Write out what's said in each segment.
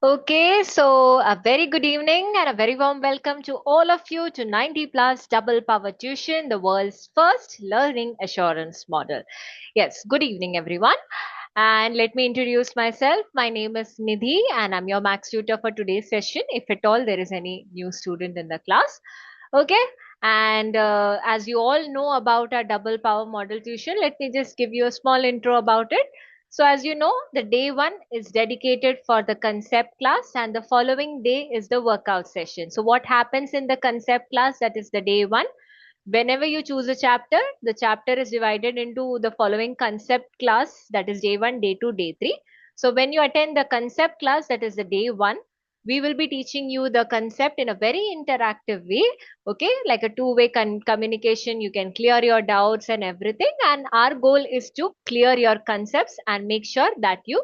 Okay, so a very good evening and a very warm welcome to all of you to 90 Plus Double Power Tuition, the world's first learning assurance model. Yes, good evening, everyone. And let me introduce myself. My name is Nidhi, and I'm your max tutor for today's session, if at all there is any new student in the class. Okay, and as you all know about our double power model tuition, let me just give you a small intro about it. So, as you know, the day one is dedicated for the concept class, and the following day is the workout session. So, what happens in the concept class? That is the day one. Whenever you choose a chapter, the chapter is divided into the following concept class, that is day one, day two, day three. So, when you attend the concept class, that is the day one, we will be teaching you the concept in a very interactive way, okay, like a two-way communication. You can clear your doubts and everything, and our goal is to clear your concepts and make sure that you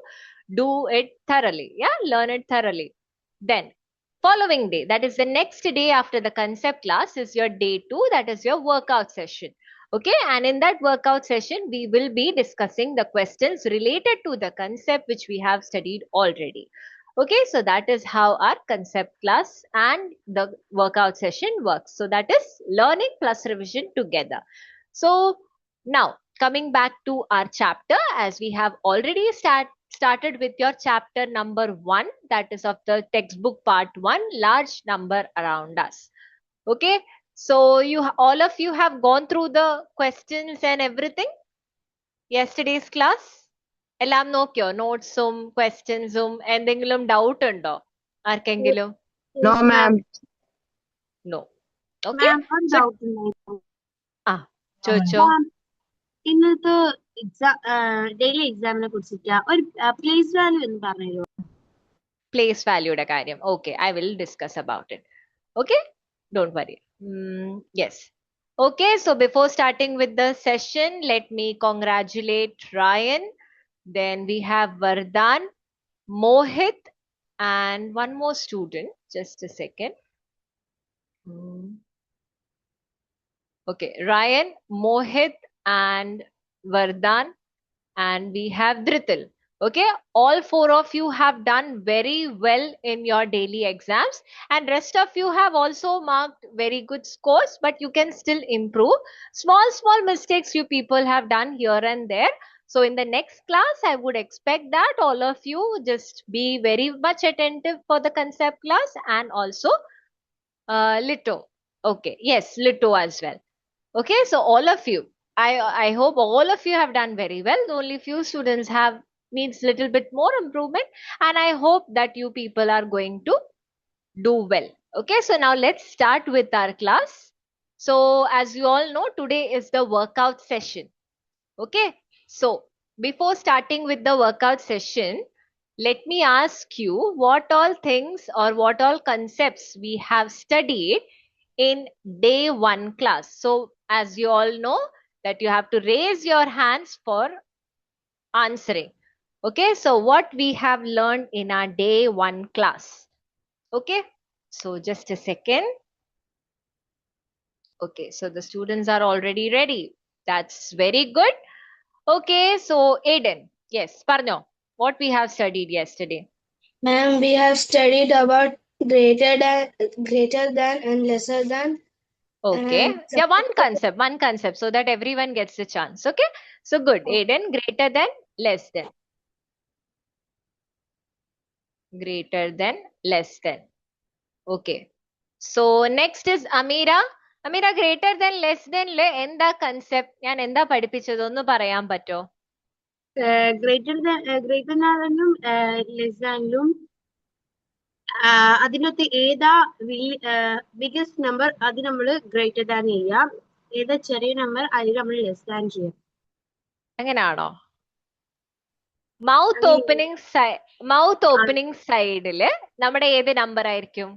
do it thoroughly, yeah, learn it thoroughly. Then following day, that is the next day after the concept class, is your day two, that is your workout session. Okay, and in that workout session we will be discussing the questions related to the concept which we have studied already. Okay, so that is how our concept class and the workout session works. So that is learning plus revision together. So now coming back to our chapter, as we have already started with your chapter number 1, that is of the textbook part 1, large number around us. Okay, so you all of you have gone through the questions and everything yesterday's class. എല്ലാം നോക്കിയോ? നോട്ട്സും ക്വസ്റ്റ്യൻസും എന്തെങ്കിലും doubt ഉണ്ടോ ആർക്കെങ്കിലും? No, Yes, ma'am. No. Okay, ma'am, one so doubt ഉണ്ടായിരുന്നു. ആ ചോദിച്ചോ. Ma'am, ഇന്നത്തെ ഡെയിലി എക്സാമിനെ കുറിച്ചിട്ട് ഒരു പ്ലേസ് വാല്യൂ എന്ന് പറഞ്ഞു. പ്ലേസ് വാല്യൂയുടെ കാര്യം, okay, I will discuss about it. Okay, don't worry. Yes. Okay, so before starting with the session, let me congratulate Ryan. Then we have Vardhan, Mohit, and one more student. Just a second. Okay, Ryan, Mohit, and Vardhan, and we have Dhrital. Okay, all four of you have done very well in your daily exams, and rest of you have also marked very good scores, but you can still improve. Small mistakes you people have done here and there. So in the next class, I would expect that all of you just be very much attentive for the concept class, and also Lito. Okay, yes, Lito as well. Okay, so all of you, I hope all of you have done very well. Only few students have needs little bit more improvement, and I hope that you people are going to do well. Okay, so now let's start with our class. So as you all know, today is the workout session. Okay, so before starting with the workout session, let me ask you what all things or what all concepts we have studied in day one class. So as you all know that you have to raise your hands for answering. Okay, so what we have learned in our day one class. Okay, so just a second. Okay, so the students are already ready. That's very good. Okay, so Aiden, yes, Parno, what we have studied yesterday. Ma'am, we have studied about greater than and lesser than. Okay, yeah, one concept, so that everyone gets a chance. Okay, so good. Aiden, greater than, less than. Greater than, less than. Okay, so next is Amira. Amira, greater than, less than, le enda concept, ഞാൻ എന്താ പഠിപ്പിച്ചത് ഒന്ന് പറയാൻ പറ്റോ? Greater ദാനും less ദാനിലും അതിനകത്ത് ഏതാ biggest number അത് നമ്മൾ ഗ്രേറ്റർ ദാൻ ചെയ്യാം, ഏതാ ചെറിയ നമ്പർ അതിൽ നമ്മൾ ലെസ് ദാൻ ചെയ്യാം. അങ്ങനെയാണോ? മൗത്ത് ഓപ്പണിംഗ് സൈഡില് നമ്മുടെ ഏത് നമ്പർ ആയിരിക്കും?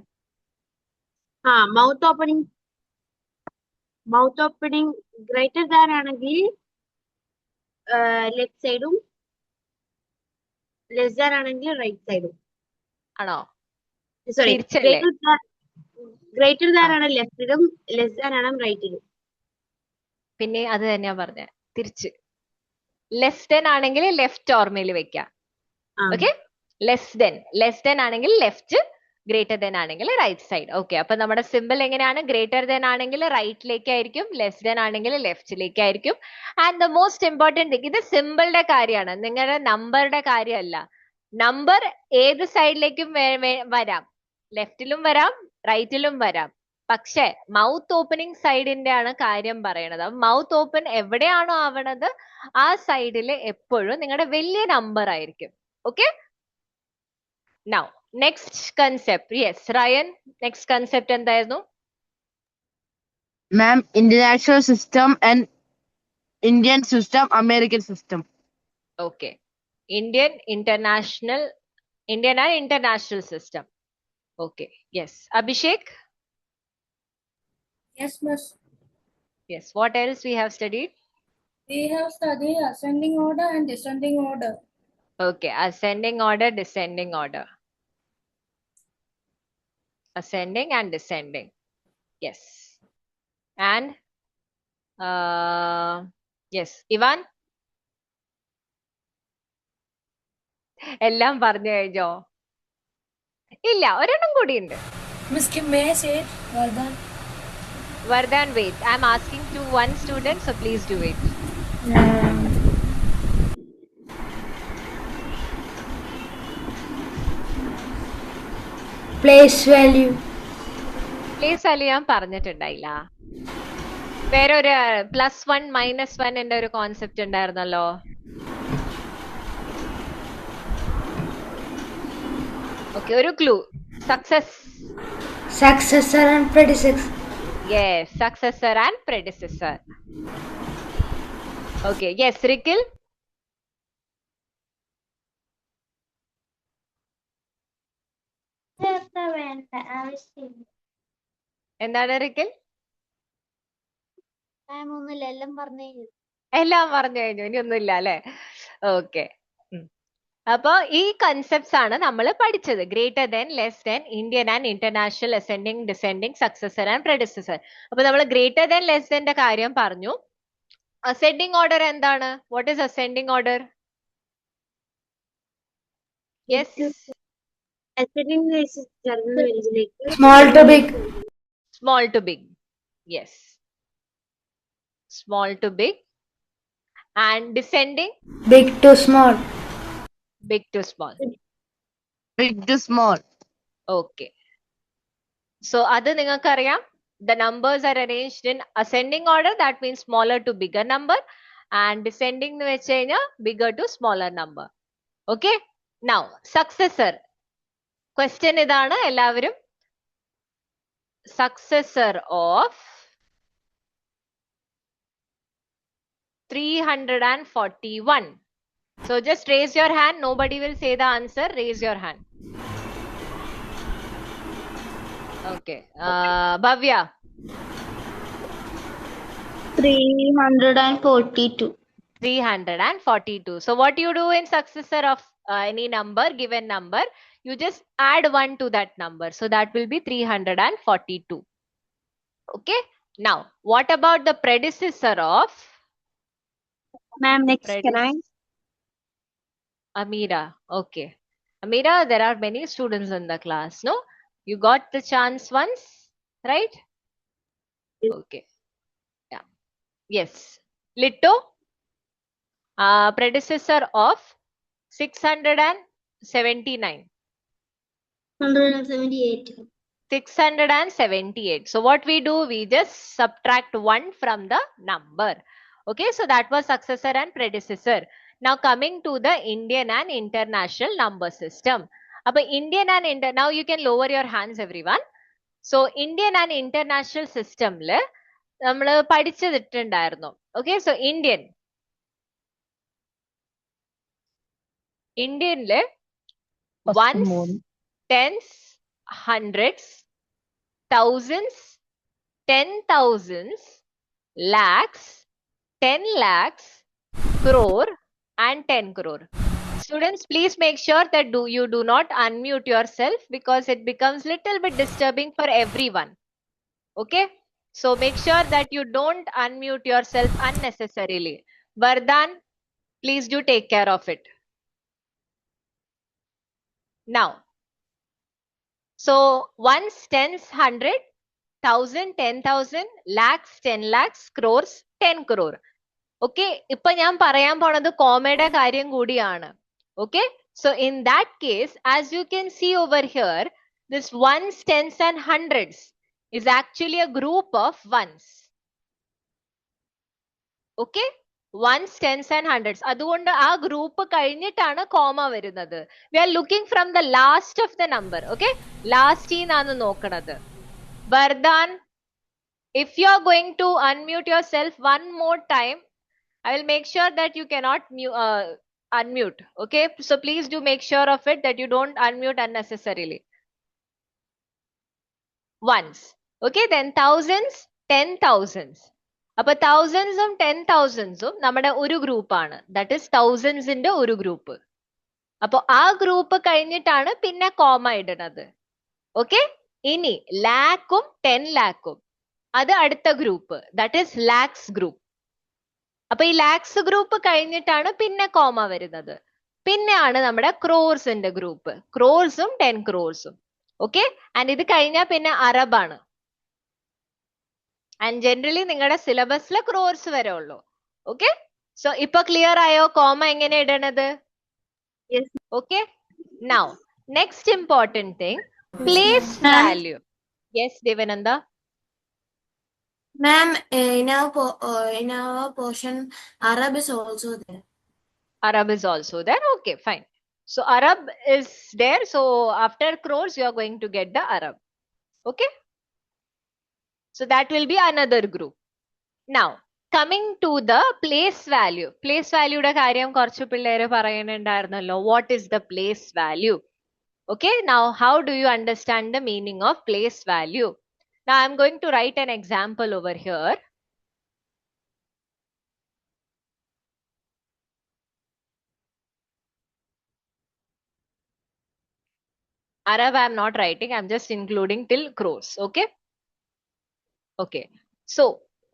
മൗത്ത് ഓപ്പണിംഗ് ഗ്രേറ്റർ ദാൻ ആണെങ്കിൽ ലെഫ്റ്റ് സൈഡും, ലെസ് ദാൻ ആണെങ്കിൽ റൈറ്റ് സൈഡും. ആണോ? സോറി, തിരിച്ചല്ലേ? ഗ്രേറ്റർ ദാൻ ആണ് ലെഫ്റ്റിലും, ലെസ് ദാൻ ആണ് റൈറ്റിലും. പിന്നെ അത് തന്നെയാ പറഞ്ഞ, തിരിച്ച്. ലെസ് ദാൻ ആണെങ്കിൽ ലെഫ്റ്റ് ഓർമ്മയിൽ വെക്കാം. ഓക്കെ, ലെസ് ദെൻ ആണെങ്കിൽ ലെഫ്റ്റ്, ഗ്രേറ്റർ ദെൻ ആണെങ്കിൽ റൈറ്റ് സൈഡ്. ഓക്കെ, അപ്പൊ നമ്മുടെ സിമ്പിൾ എങ്ങനെയാണ്? ഗ്രേറ്റർ ദെൻ ആണെങ്കിൽ റൈറ്റിലേക്കായിരിക്കും, ലെസ് ദെൻ ആണെങ്കിൽ ലെഫ്റ്റിലേക്കായിരിക്കും. And the most important thing, ഇത് സിമ്പിളുടെ കാര്യമാണ്, നിങ്ങളുടെ നമ്പറുടെ കാര്യമല്ല. നമ്പർ ഏത് സൈഡിലേക്കും വരാം, ലെഫ്റ്റിലും വരാം റൈറ്റിലും വരാം. പക്ഷെ മൗത്ത് ഓപ്പണിംഗ് സൈഡിന്റെ ആണ് കാര്യം പറയണത്. മൗത്ത് ഓപ്പൺ എവിടെയാണോ ആവണത് ആ സൈഡിൽ എപ്പോഴും നിങ്ങളുടെ വലിയ നമ്പർ ആയിരിക്കും. Okay, now next concept. Yes Ryan, next concept എന്തായിരുന്നു? Ma'am, international system and Indian system, American system. Okay, Indian and international system. Okay, yes Abhishek. Yes, miss. Yes, what else we have studied? We have studied ascending order and descending order. Okay, ascending order, descending order. Ascending and descending. Yes. And yes, Ivan? എല്ലാം പറഞ്ഞു കഴിഞ്ഞോ? ഇല്ല, ഒരെണ്ണം കൂടി ഉണ്ട്. Miss, may I say it? Vardhan. Vardhan, wait. I'm asking to one student, so please do it. Place value. Place value ഞാൻ പറഞ്ഞിട്ടുണ്ടായില്ല. വേറൊരു +1 -1 എന്റെ ഒരു കോൺസെപ്റ്റ് ഉണ്ടായിരുന്നല്ലോ. ഓക്കെ, ഒരു clue. Successor and predecessor. Yes, successor and predecessor. Okay, yes, Rikil. എന്താണ് റിക്കിൽ? എല്ലാം പറഞ്ഞു കഴിഞ്ഞു, ഇനി ഒന്നുമില്ല അല്ലെ? ഓക്കെ, അപ്പൊ ഈ കൺസെപ്റ്റ്സ് ആണ് നമ്മൾ പഠിച്ചത്. Greater than, less than, Indian and international, ascending, descending, successor and predecessor. അപ്പൊ നമ്മൾ ഗ്രേറ്റർ ദെൻ, ലെസ് ദെന്റെ കാര്യം പറഞ്ഞു. അസെൻഡിങ് ഓർഡർ എന്താണ്? What is ascending order? Yes, ascending is ചെറുത് വലുതിലേക്ക്. Small to big. small to big. Yes, small to big. And descending, Big to small. big to small. Big to small. Okay, so അത് നിങ്ങൾക്കറിയാം. The numbers are arranged in ascending order, that means smaller to bigger number, and descending എന്ന് വെച്ച് കഴിഞ്ഞാൽ bigger to smaller number. Okay, now successor. Question ഇതാണ് എല്ലാവരും. Successor of 341. So just raise your hand. Nobody will say the answer. Raise your hand. Okay. Bhavya. 342. 342. So what you do in successor of any number, given number, you just add 1 to that number. So that will be 342. Okay. Now, what about the predecessor of? Ma'am, next can I? Amira. Okay. Amira, there are many students in the class, no? You got the chance once, right? Okay. Yeah. Yes. Litto. Predecessor of 679. 178. 678. So what we do, we just subtract 1 from the number. Okay, so that was successor and predecessor. Now coming to the Indian and international number system. Indian and now you can lower your hands, everyone. So Indian and international system le നമ്മൾ പഠിച്ചിട്ടുണ്ടായിരുന്നു. Okay, so Indian ones, tens, hundreds, thousands, 10,000s, lakhs, 10 lakhs, crore and 10 crore. Students, please make sure that you do not unmute yourself because it becomes little bit disturbing for everyone. Okay? So make sure that you don't unmute yourself unnecessarily. Vardhan, please do take care of it. Now, so ones, tens, 100, 1000, 10,000, lakhs, 10 lakhs, crores, 10 crore. Okay, ഇപ്പൊ ഞാൻ പറയാൻ പോണത് കോമയുടെ കാര്യം കൂടിയാണ്. Okay, so in that case, as you can see over here, this ones, tens and hundreds is actually a group of ones. Okay, ones, tens and hundreds. അതുകൊണ്ട് ആ group കഴിഞ്ഞിട്ടാണ് comma വരുന്നത്. We are looking from the last of the number. Okay, last ആണ് നോക്കണത്. Vardhan, if you are going to unmute yourself one more time, I will make sure that you cannot unmute. Okay, so please do make sure of it that you don't unmute unnecessarily. Once. Okay, then thousands, 10,000s. അപ്പൊ തൗസൻഡ്സും 10,000സും നമ്മുടെ ഒരു ഗ്രൂപ്പാണ്. That is തൗസൻഡ്സിന്റെ ഒരു group. അപ്പൊ ആ group കഴിഞ്ഞിട്ടാണ് പിന്നെ comma ഇടുന്നത്. ഓക്കെ, ഇനി ലാക്കും 10 ലാക്കും അത് അടുത്ത group. That is lakhs group. അപ്പൊ ഈ ലാക്സ് ഗ്രൂപ്പ് കഴിഞ്ഞിട്ടാണ് പിന്നെ കോമ വരുന്നത്. പിന്നെയാണ് നമ്മുടെ ക്രോർസിന്റെ ഗ്രൂപ്പ്. ക്രോർസും 10 ക്രോർസും. ഓക്കെ, ആൻഡ് ഇത് കഴിഞ്ഞാൽ പിന്നെ അറബാണ്. ആൻഡ് ജനറലി നിങ്ങളുടെ സിലബസിലെ ക്രോർസ് വരെ ഉള്ളൂ. ഓക്കെ, സോ ഇപ്പൊ ക്ലിയർ ആയോ കോമ എങ്ങനെ ഇടണത്? Yes. Okay, now next important thing, place value. Yes Devananda. Ma'am, in our portion, Arab is also there. Arab is also there. Okay, fine. So Arab is there. So after crores, you are going to get the Arab. Okay. So that will be another group. Now, coming to the place value. Place value യുടെ കാര്യം കുറച്ച് പിള്ളേര് പറയുന്നുണ്ടായിരുന്നല്ലോ. What is the place value? Okay. Now, how do you understand the meaning of place value? Now, I'm going to write an example over here. Arab I'm not writing, I'm just including till crores. Okay. Okay. So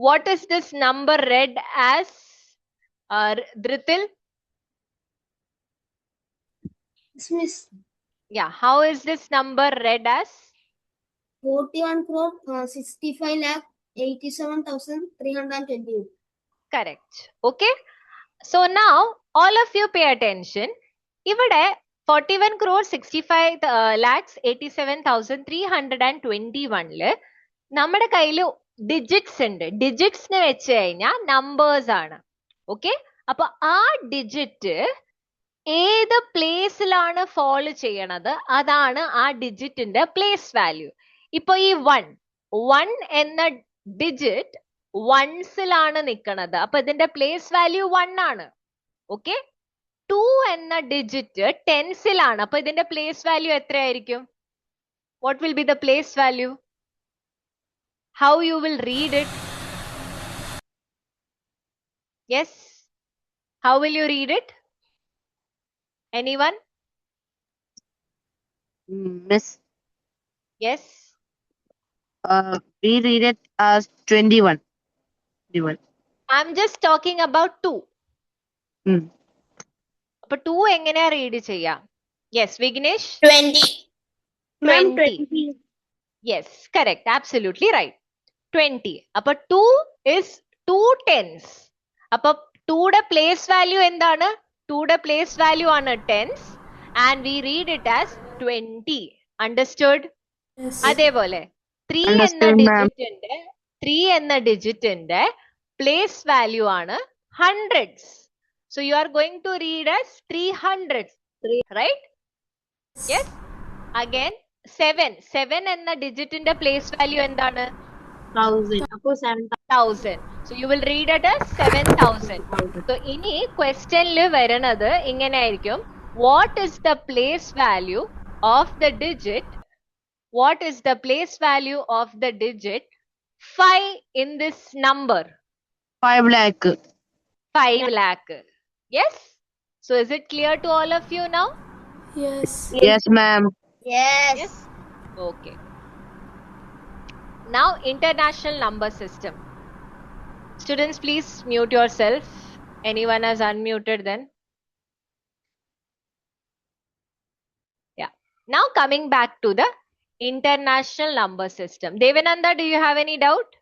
what is this number read as, Drithil? Miss. Yeah, how is this number read as? 41 crore 65 lakh 87,320. Correct. Okay. So now all of you pay attention. ഇവിടെ 41 crore 65 lakhs 87,321 നമ്മുടെ കയ്യില് digits ഉണ്ട്. ഡിജിറ്റ്സിന് വെച്ച് കഴിഞ്ഞാൽ numbers ആണ്. Okay, അപ്പൊ ആ digit ഏത് പ്ലേസിലാണ് ഫോളോ ചെയ്യണത് അതാണ് ആ ഡിജിറ്റിന്റെ പ്ലേസ് വാല്യൂ. ഇപ്പൊ ഈ 1 എന്ന ഡിജിറ്റ് വൺസിലാണ് നിൽക്കുന്നത്. അപ്പൊ ഇതിന്റെ പ്ലേസ് വാല്യൂ 1 ആണ്. ഓക്കെ, 2 എന്ന ഡിജിറ്റ് ടെൻസിലാണ്. അപ്പൊ ഇതിന്റെ പ്ലേസ് വാല്യൂ എത്രയായിരിക്കും? What will be the place value? How you will read it? Yes, how will you read it? Anyone? Miss, Yes, we read it as 21. 21. I'm just talking about 2. Hmm. അപ്പൊ 2 എങ്ങനെയാ read ചെയ്യാം? Yes, Vignesh? 20. 20. Yes, correct, absolutely right. 20. അപ്പൊ 2 is 2 tens. അപ്പൊ 2യുടെ place value എന്താണ്? 2യുടെ place value ആണ് tens and we read it as 20. Understood? അതേപോലെ 3 എന്ന ഡിജിറ്റിന്റെ place value ആണ് hundreds. So you are going to read as 300s, right? Yes. Again 7 എന്ന ഡിജിറ്റിന്റെ place value എന്താണ്? 1000. അപ്പൊ 1000. So you will read it as 7,000. So ഇനി ക്വസ്റ്റ്യനിൽ വരുന്നത് ഇങ്ങനെ ആയിരിക്കും. What is the place value of the digit? What is the place value of the digit 5 in this number? 5 lakh. 5 lakh. Yes. So is it clear to all of you now? Yes. Yes, ma'am. Yes. Okay. Now international number system. Students, please mute yourself. Anyone has unmuted then? Yeah. Now coming back to the international number system. Devananda, do you have any doubt?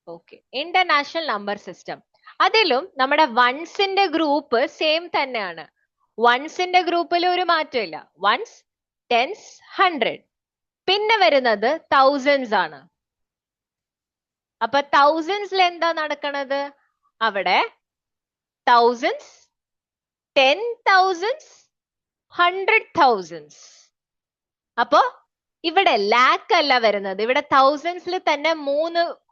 Okay. International number system. അതിലും നമ്മുടെ വൺസിന്റെ group same തന്നെയാണ്. വൺസിന്റെ ഗ്രൂപ്പിൽ ഒരു മാറ്റമില്ല. Ones, tens, 100. പിന്നെ വരുന്നത് thousands ആണ്. അപ്പൊ തൗസൻഡ്സിൽ എന്താ നടക്കണത്? അവിടെ തൗസൻഡ്സ്, 10,000s, 100,000s. അപ്പോ ഇവിടെ ലാക്ക് അല്ല വരുന്നത്. ഇവിടെ തൗസൻഡ്സിൽ തന്നെ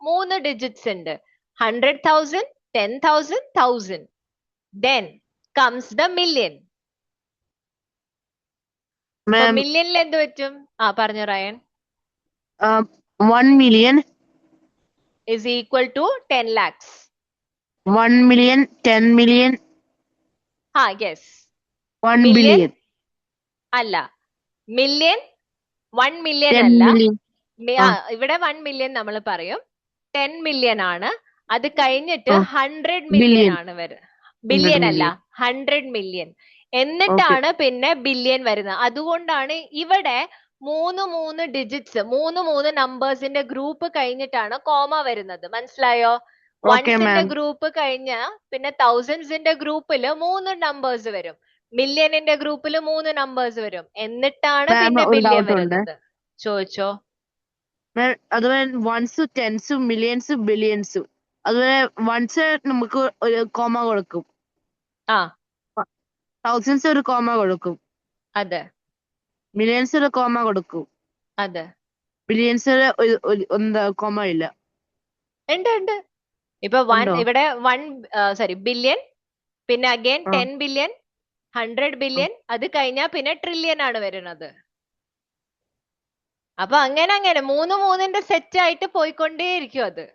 മൂന്ന് ഡിജിറ്റ്സ് ഉണ്ട്. 100,000, 10,000, 1000. Then comes the million. Ma'am, മില്യണിൽ എന്ത് പറ്റും? പറഞ്ഞു Rayan. 1 million is equal to 10 lakhs. 1 million, 10 million, Yes. 1 Million? billion, അല്ല, മില്യൺ 1 million 10 അല്ല. million. ഇവിടെ 1 million നമ്മൾ പറയും. 10 million ആണ്. അത് കഴിഞ്ഞിട്ട് 100 million Billion. ആണ് വരുന്നത്. ബില്യൺ അല്ല, million. 100 million. എന്നിട്ടാണ് പിന്നെ ബില്യൺ വരുന്നത്. അതുകൊണ്ടാണ് ഇവിടെ മൂന്ന് ഡിജിറ്റ്സ്, മൂന്ന് നമ്പേഴ്സിന്റെ ഗ്രൂപ്പ് കഴിഞ്ഞിട്ടാണ് കോമ വരുന്നത്. മനസ്സിലായോ? Okay, വൺസിന്റെ ma'am. ഗ്രൂപ്പ് കഴിഞ്ഞ പിന്നെ തൗസൻഡ്സിന്റെ ഗ്രൂപ്പിൽ 3 നമ്പേഴ്സ് വരും. മില്യണിന്റെ ഗ്രൂപ്പിൽ 3 നമ്പേഴ്സ് വരും. എന്നിട്ടാണ് Ma'am, പിന്നെ ഒരു ബില്യൺ doubt ഉണ്ട്. വരുന്നത്. ചോദിച്ചോ. Ma'am, അതുപോലെ വൺസും ടെൻസും മില്യൺസും ബില്യൺസും അതുപോലെ വൺസ് നമുക്ക് ഒരു കോമ കൊടുക്കും. ആ തൗസൻഡ്സ് ഒരു കോമ കൊടുക്കും. അതെ മില്യൺസ് ഒരു കോമ കൊടുക്കും. അതെ ബില്യൺസ് എന്താ കോമ ഇല്ല. ഉണ്ട്. ഇപ്പൊ ഉണ്ടോ? ഇവിടെ ബില്യൺ, പിന്നെ അഗൈൻ ആ. 10 ബില്യൺ, 100 ബില്യൺ, അത് കഴിഞ്ഞാൽ പിന്നെ ട്രില്യൺ ആണ് വരുന്നത്. അപ്പൊ അങ്ങനെ മൂന്നിന്റെ സെറ്റ് ആയിട്ട് പോയിക്കൊണ്ടേയിരിക്കും അത്.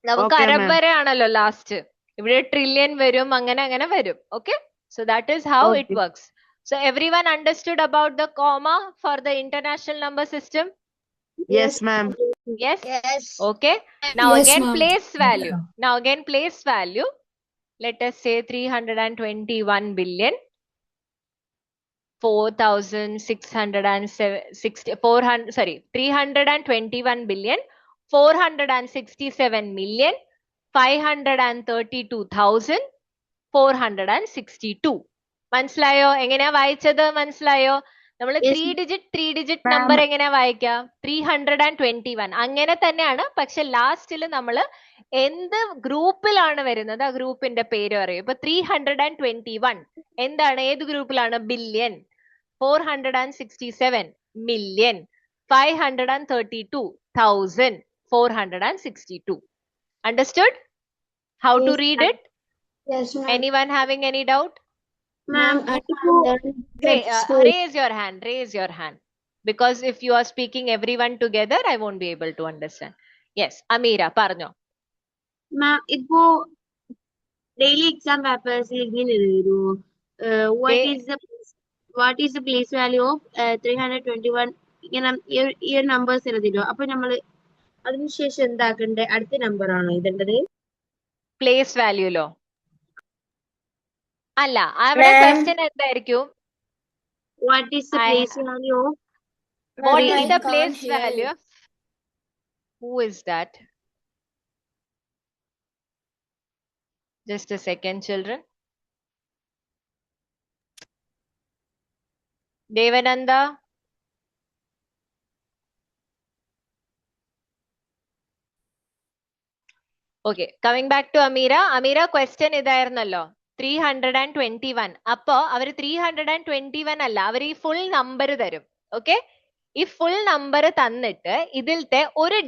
നമുക്ക് Okay, അരബ് ma'am. വരെ ആണല്ലോ ലാസ്റ്റ്. ഇവിടെ ട്രില്യൺ വരും, അങ്ങനെ വരും. Okay, so that is how it Okay. Works. So everyone understood about the comma for the international number system? Yes, ma'am. Yes? Yes. Okay. Now Yes, again ma'am. place value. Let us say 321 billion 321 billion 467 million 532,462. മനസ്സിലായോ? എങ്ങനെയാ വായിച്ചത്? മനസ്സിലായോ? നമ്മൾ Yes, three digit Ma'am. Number എങ്ങനെയാ വായിക്കാം? 321. അങ്ങനെ തന്നെയാണ്. പക്ഷെ ലാസ്റ്റിൽ നമ്മൾ എന്ത് ഗ്രൂപ്പിലാണ് വരുന്നത് ആ ഗ്രൂപ്പിന്റെ പേര് പറയും. ഇപ്പൊ 321 എന്താണ്? ഏത് ഗ്രൂപ്പിലാണ്? Billion. 467 million 532,462. Understood how to Yes, read ma'am. it? Yes, ma'am. Anyone having any doubt? ma'am, Raise your hand, because if you are speaking everyone together I won't be able to understand. Yes, Amira പറഞ്ഞോ. ma'am, ഇപ്പോ daily exam പേപ്പേഴ്സിൽ ഇങ്ങനെ എഴുതുമോ? What is the place value of 321 ഇങ്ങനെ ഈ ഒരു numbers എഴുതില്ലോ. അപ്പൊ നമ്മള് അതിനുശേഷം എന്താക്കണ്ടേ? അടുത്ത നമ്പർ ആണോ ഇടേണ്ടത്? പ്ലേസ് വാല്യൂലോ? അല്ല, അവിടെ Ma'am. ക്വസ്റ്റ്യൻ എന്തായിരിക്കും? What is the place value of What Ma'am, is I the can't place hear value? you. of- Who is that? Just a second, children. Devananda. Okay, coming back to Amira. Amira, question ഇതായിരുന്നല്ലോ 321. അപ്പോ അവര് 321 അല്ല, അവർ ഈ full number തരും. Okay, ഈ full number തന്നിട്ട് ഇതിലത്തെ ഒരു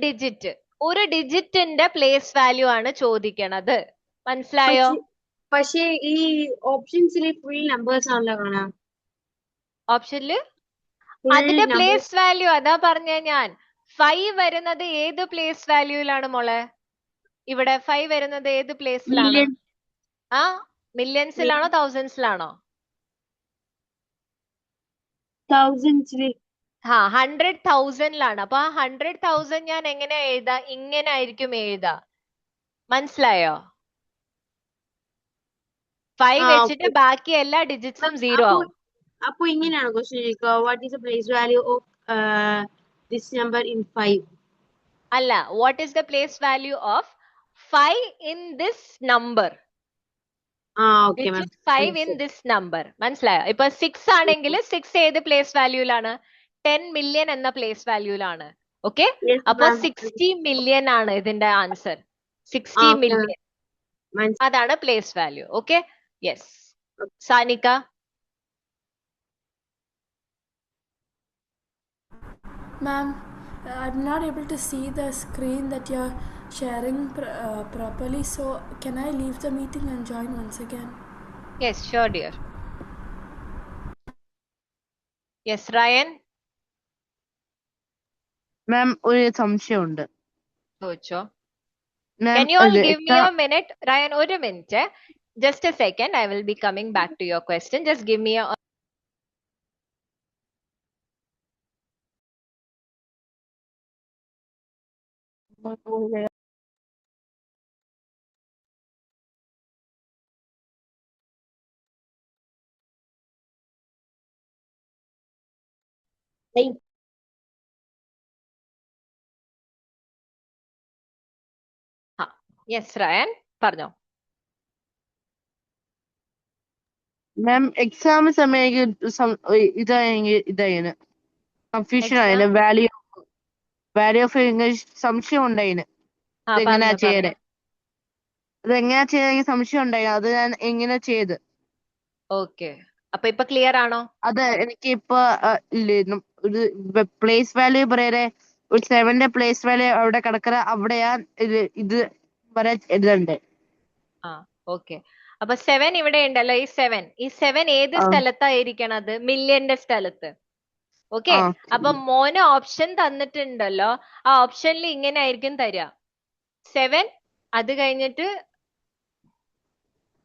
ഡിജിറ്റിന്റെ place value ആണ് ചോദിക്കണത്. മനസ്സിലായോ? പക്ഷേ ഈ ഓപ്ഷൻസിൽ ഫുൾ നമ്പേഴ്സ് ആണല്ലോ കാണാം. ഓപ്ഷനില് അതിന്റെ പ്ലേസ് വാല്യൂ അതാ പറഞ്ഞ ഞാൻ. 5 വരുന്നത് ഏത് പ്ലേസ് വാല്യൂയിലാണ് മോളെ? ഇവിടെ 5 വരുന്നത് ഏത് പ്ലേസിലാണ്? ആ, മില്യൺസിലാണോ തൗസൻഡ്സിലാണോ? തൗസൻഡ്സിൽ. 100,000ലാണ്. അപ്പൊ ആ 100,000 ഞാൻ എങ്ങനെ എഴുതാ? ഇങ്ങനെ ആയിരിക്കും എഴുതാ. മനസ്സിലായോ? 5 ആ, വെച്ചിട്ട് okay. ബാക്കി എല്ലാ ഡിജിറ്റ്സും 0 ആവും. അപ്പൊ ഇങ്ങനെയാണ് ക്വസ്റ്റ്യൻ ചോദിക്കുക, what is the place value of this number in 5? അല്ല, what is the place value of 5 in this number, okay ma'am. 5 in this number. മനസ്സിലായോ? ഇപ്പൊ 6 ആണെങ്കിൽ 6 ഏത് പ്ലേസ് വാല്യൂലാണ്? 10 മില്യൺ എന്ന പ്ലേസ് വാല്യൂലാണ്. ഓക്കെ, അപ്പൊ 60 മില്യൺ ആണ് ഇതിന്റെ ആൻസർ. 60 മില്യൺ അതാണ് place value. Okay, yes. സാനിക. Ma'am, I'm not able to see the screen that you're sharing properly, so can I leave the meeting and join once again? Yes, sure, dear. Yes, Ryan. മാം ഒരു സംശയമുണ്ട്. ചോദിച്ചോ. മാം Can you all give me a minute? Ryan, ഒരു minute. Just a second. I will be coming back to your question. Just give me a yes, Ryan. പറഞ്ഞോ. മാം exam സമയം ഇതായിന് confusion ആയിന്. Value of English സംശയം ഉണ്ടായിന്. അതെങ്ങനെയാ ചെയ്യണേ? അതെങ്ങനെയാ ചെയ്തെങ്കിൽ സംശയം ഉണ്ടായി. അത് ഞാൻ എങ്ങനെ ചെയ്ത്. ഓക്കെ, അപ്പൊ ഇപ്പൊ ക്ലിയർ ആണോ? അത് എനിക്ക് ഇപ്പൊ ഒരു പ്ലേസ് വാല്യൂ പറയണേ, ഒരു 7ന്റെ പ്ലേസ് വാല്യൂ അവിടെ കിടക്കണ അവിടെയാ ഇത് വരെ എഴുതണ്ടേ? ഓക്കെ, അപ്പൊ 7 ഇവിടെ ഉണ്ടല്ലോ. ഈ 7 ഏത് സ്ഥലത്തായിരിക്കണത്? മില്യന്റെ സ്ഥലത്ത്. ഓക്കെ, അപ്പൊ മോന് ഓപ്ഷൻ തന്നിട്ടുണ്ടല്ലോ. ആ ഓപ്ഷനിൽ ഇങ്ങനെ ആയിരിക്കും തരിക, 7, അത് കഴിഞ്ഞിട്ട്.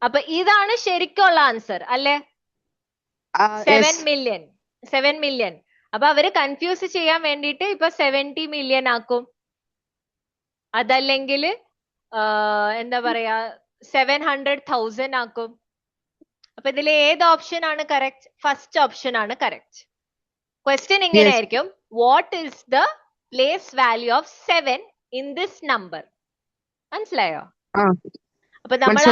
അപ്പൊ ഇതാണ് ശരിക്കുള്ള ആൻസർ അല്ലേ? 7 മില്യൺ. അപ്പൊ അവര് കൺഫ്യൂസ് ചെയ്യാൻ വേണ്ടിയിട്ട് ഇപ്പൊ 70 മില്യൺ ആക്കും. അതല്ലെങ്കിൽ എന്താ പറയാ 700,000 ആക്കും. അപ്പൊ ഇതിൽ ഏത് ഓപ്ഷൻ ആണ് കറക്റ്റ്? ഫസ്റ്റ് ഓപ്ഷൻ ആണ് കറക്റ്റ്. ക്വസ്റ്റ്യൻ ഇങ്ങനെ ആയിരിക്കും, what is the place value of 7 in this number? മനസ്സിലായോ? അപ്പൊ നമ്മൾ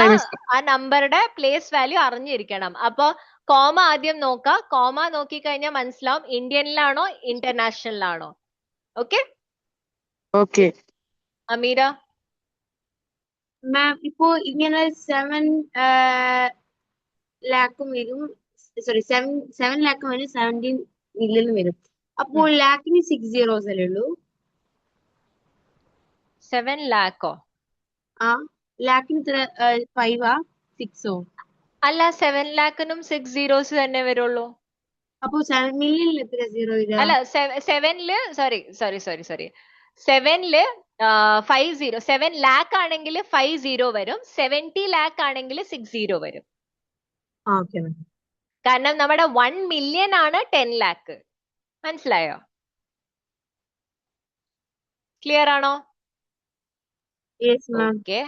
ആ നമ്പറുടെ പ്ലേസ് വാല്യൂ അറിഞ്ഞിരിക്കണം. അപ്പൊ കോമ ആദ്യം നോക്കാം. കോമ നോക്കി കഴിഞ്ഞാൽ മനസ്സിലാവും ഇന്ത്യനിലാണോ ഇന്റർനാഷണലിലാണോ. Okay okay. അമീര. മാം ഇപ്പോ ഇങ്ങനെ 7 ലാക്കും വരും, സോറി 7 ലാക്കും വരും, 17 മില്യൺ വരും. അപ്പോൾ ലാക്കിന് 6 zeros അല്ലേ ഉള്ളൂ? 7 ലാക്കോ? ലാക്കിന് 5 6 അല്ല, 7 ലാക്കിനും 6 zeros തന്നെ വരുള്ളൂ. അപ്പൊ 7 മില്യണിൽ എത്ര സീറോ വരിക? അല്ല, 7ല് സോറി 7ല് 5 0. 7 ലാക്ക് ആണെങ്കിൽ 5 0 വരും. 70 ലാക്ക് ആണെങ്കിൽ 6 0 വരും. കാരണം നമ്മുടെ 1 മില്യൺ ആണ് 10 ലാക്ക്. മനസ്സിലായോ? ക്ലിയർ ആണോ? Okay.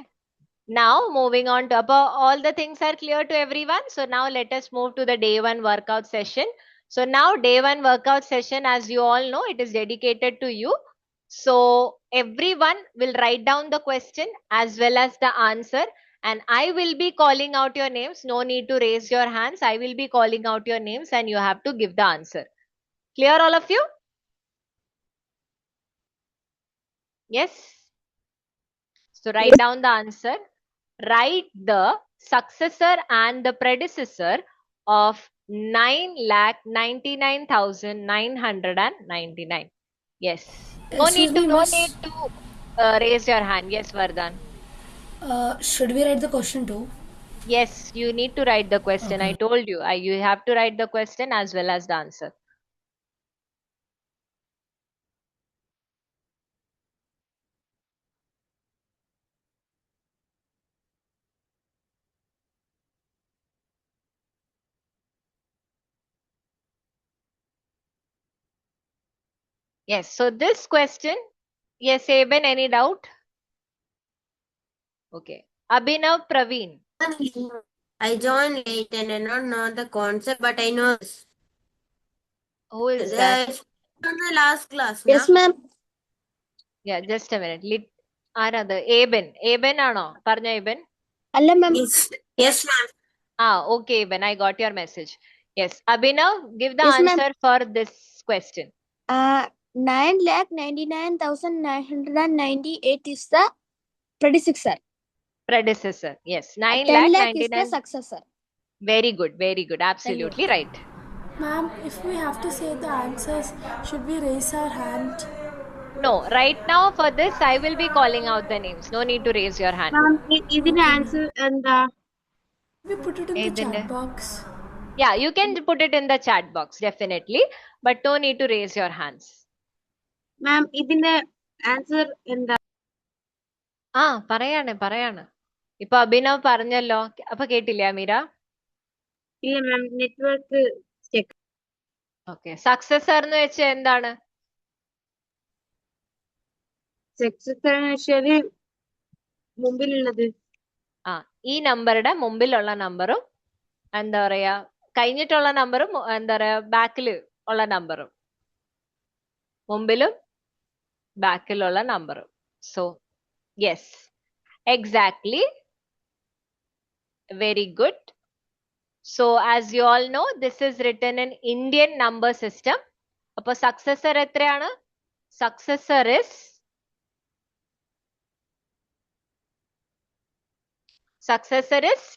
Now moving on to all the things are clear to everyone. So now let us move to the day 1 workout session. So now day 1 workout session, as you all know, it is dedicated to you. So everyone will write down the question as well as the answer, and I will be calling out your names. No need to raise your hands. I will be calling out your names and you have to give the answer. Clear all of you? Yes? So write down the answer. Write the successor and the predecessor of 9,99,999. Yes. No need to raise your hand. Yes, Vardhan. Should we write the question too? Yes, you need to write the question. Okay. I told you. You have to write the question as well as the answer. Yes, so this question, yes, Eben, any doubt? Okay. Abhinav Praveen. I joined late and I don't know the concept, but I know this. Who is that? On the last class, Yes, na? ma'am. Yeah, just a minute. ആരാത്? ഏബൻ ആണോ? പറഞ്ഞോ ഏബൻ. അല്ല ma'am. Yes, ma'am. Okay, Eben, I got your message. Yes, Abhinav, give the Yes, ma'am. answer for this question. 9,99,998 is the predecessor. Predecessor. Yes, 9 10 lakh lakh is the 99. successor. Very good, very good. Absolutely right. Ma'am, if we have to say the answers, should we raise our hand? No, right now for this, I will be calling out the names. No need to raise your hand. Ma'am, ഇതിന്റെ answer എന്താ? We put it in the Eben. chat box. Yeah, you can put it in the chat box, definitely. But no need to raise your hands. Ma'am, ഇതിന്റെ answer എന്താ? പറയാണ്. ഇപ്പൊ അഭിനവ് പറഞ്ഞല്ലോ. അപ്പൊ കേട്ടില്ലേ അമീര? ഇല്ല മാം, നെറ്റ്വർക്ക് ചെക്ക്. ഓക്കെ, സക്സസർ എന്ന് വെച്ചാൽ എന്താണ്? സക്സസർ എന്ന് വെച്ചാല് മുമ്പിലുള്ളത്. ഈ നമ്പറുടെ മുമ്പിലുള്ള നമ്പറും എന്താ പറയാ കഴിഞ്ഞിട്ടുള്ള നമ്പറും എന്താ പറയാ ബാക്കിൽ ഉള്ള നമ്പറും മുമ്പിലും ബാക്കിലുള്ള നമ്പറും. So yes, exactly, very good. So as you all no, this is written in Indian number system. അപ്പൊ സക്സസർ എത്രയാണ്? Successor is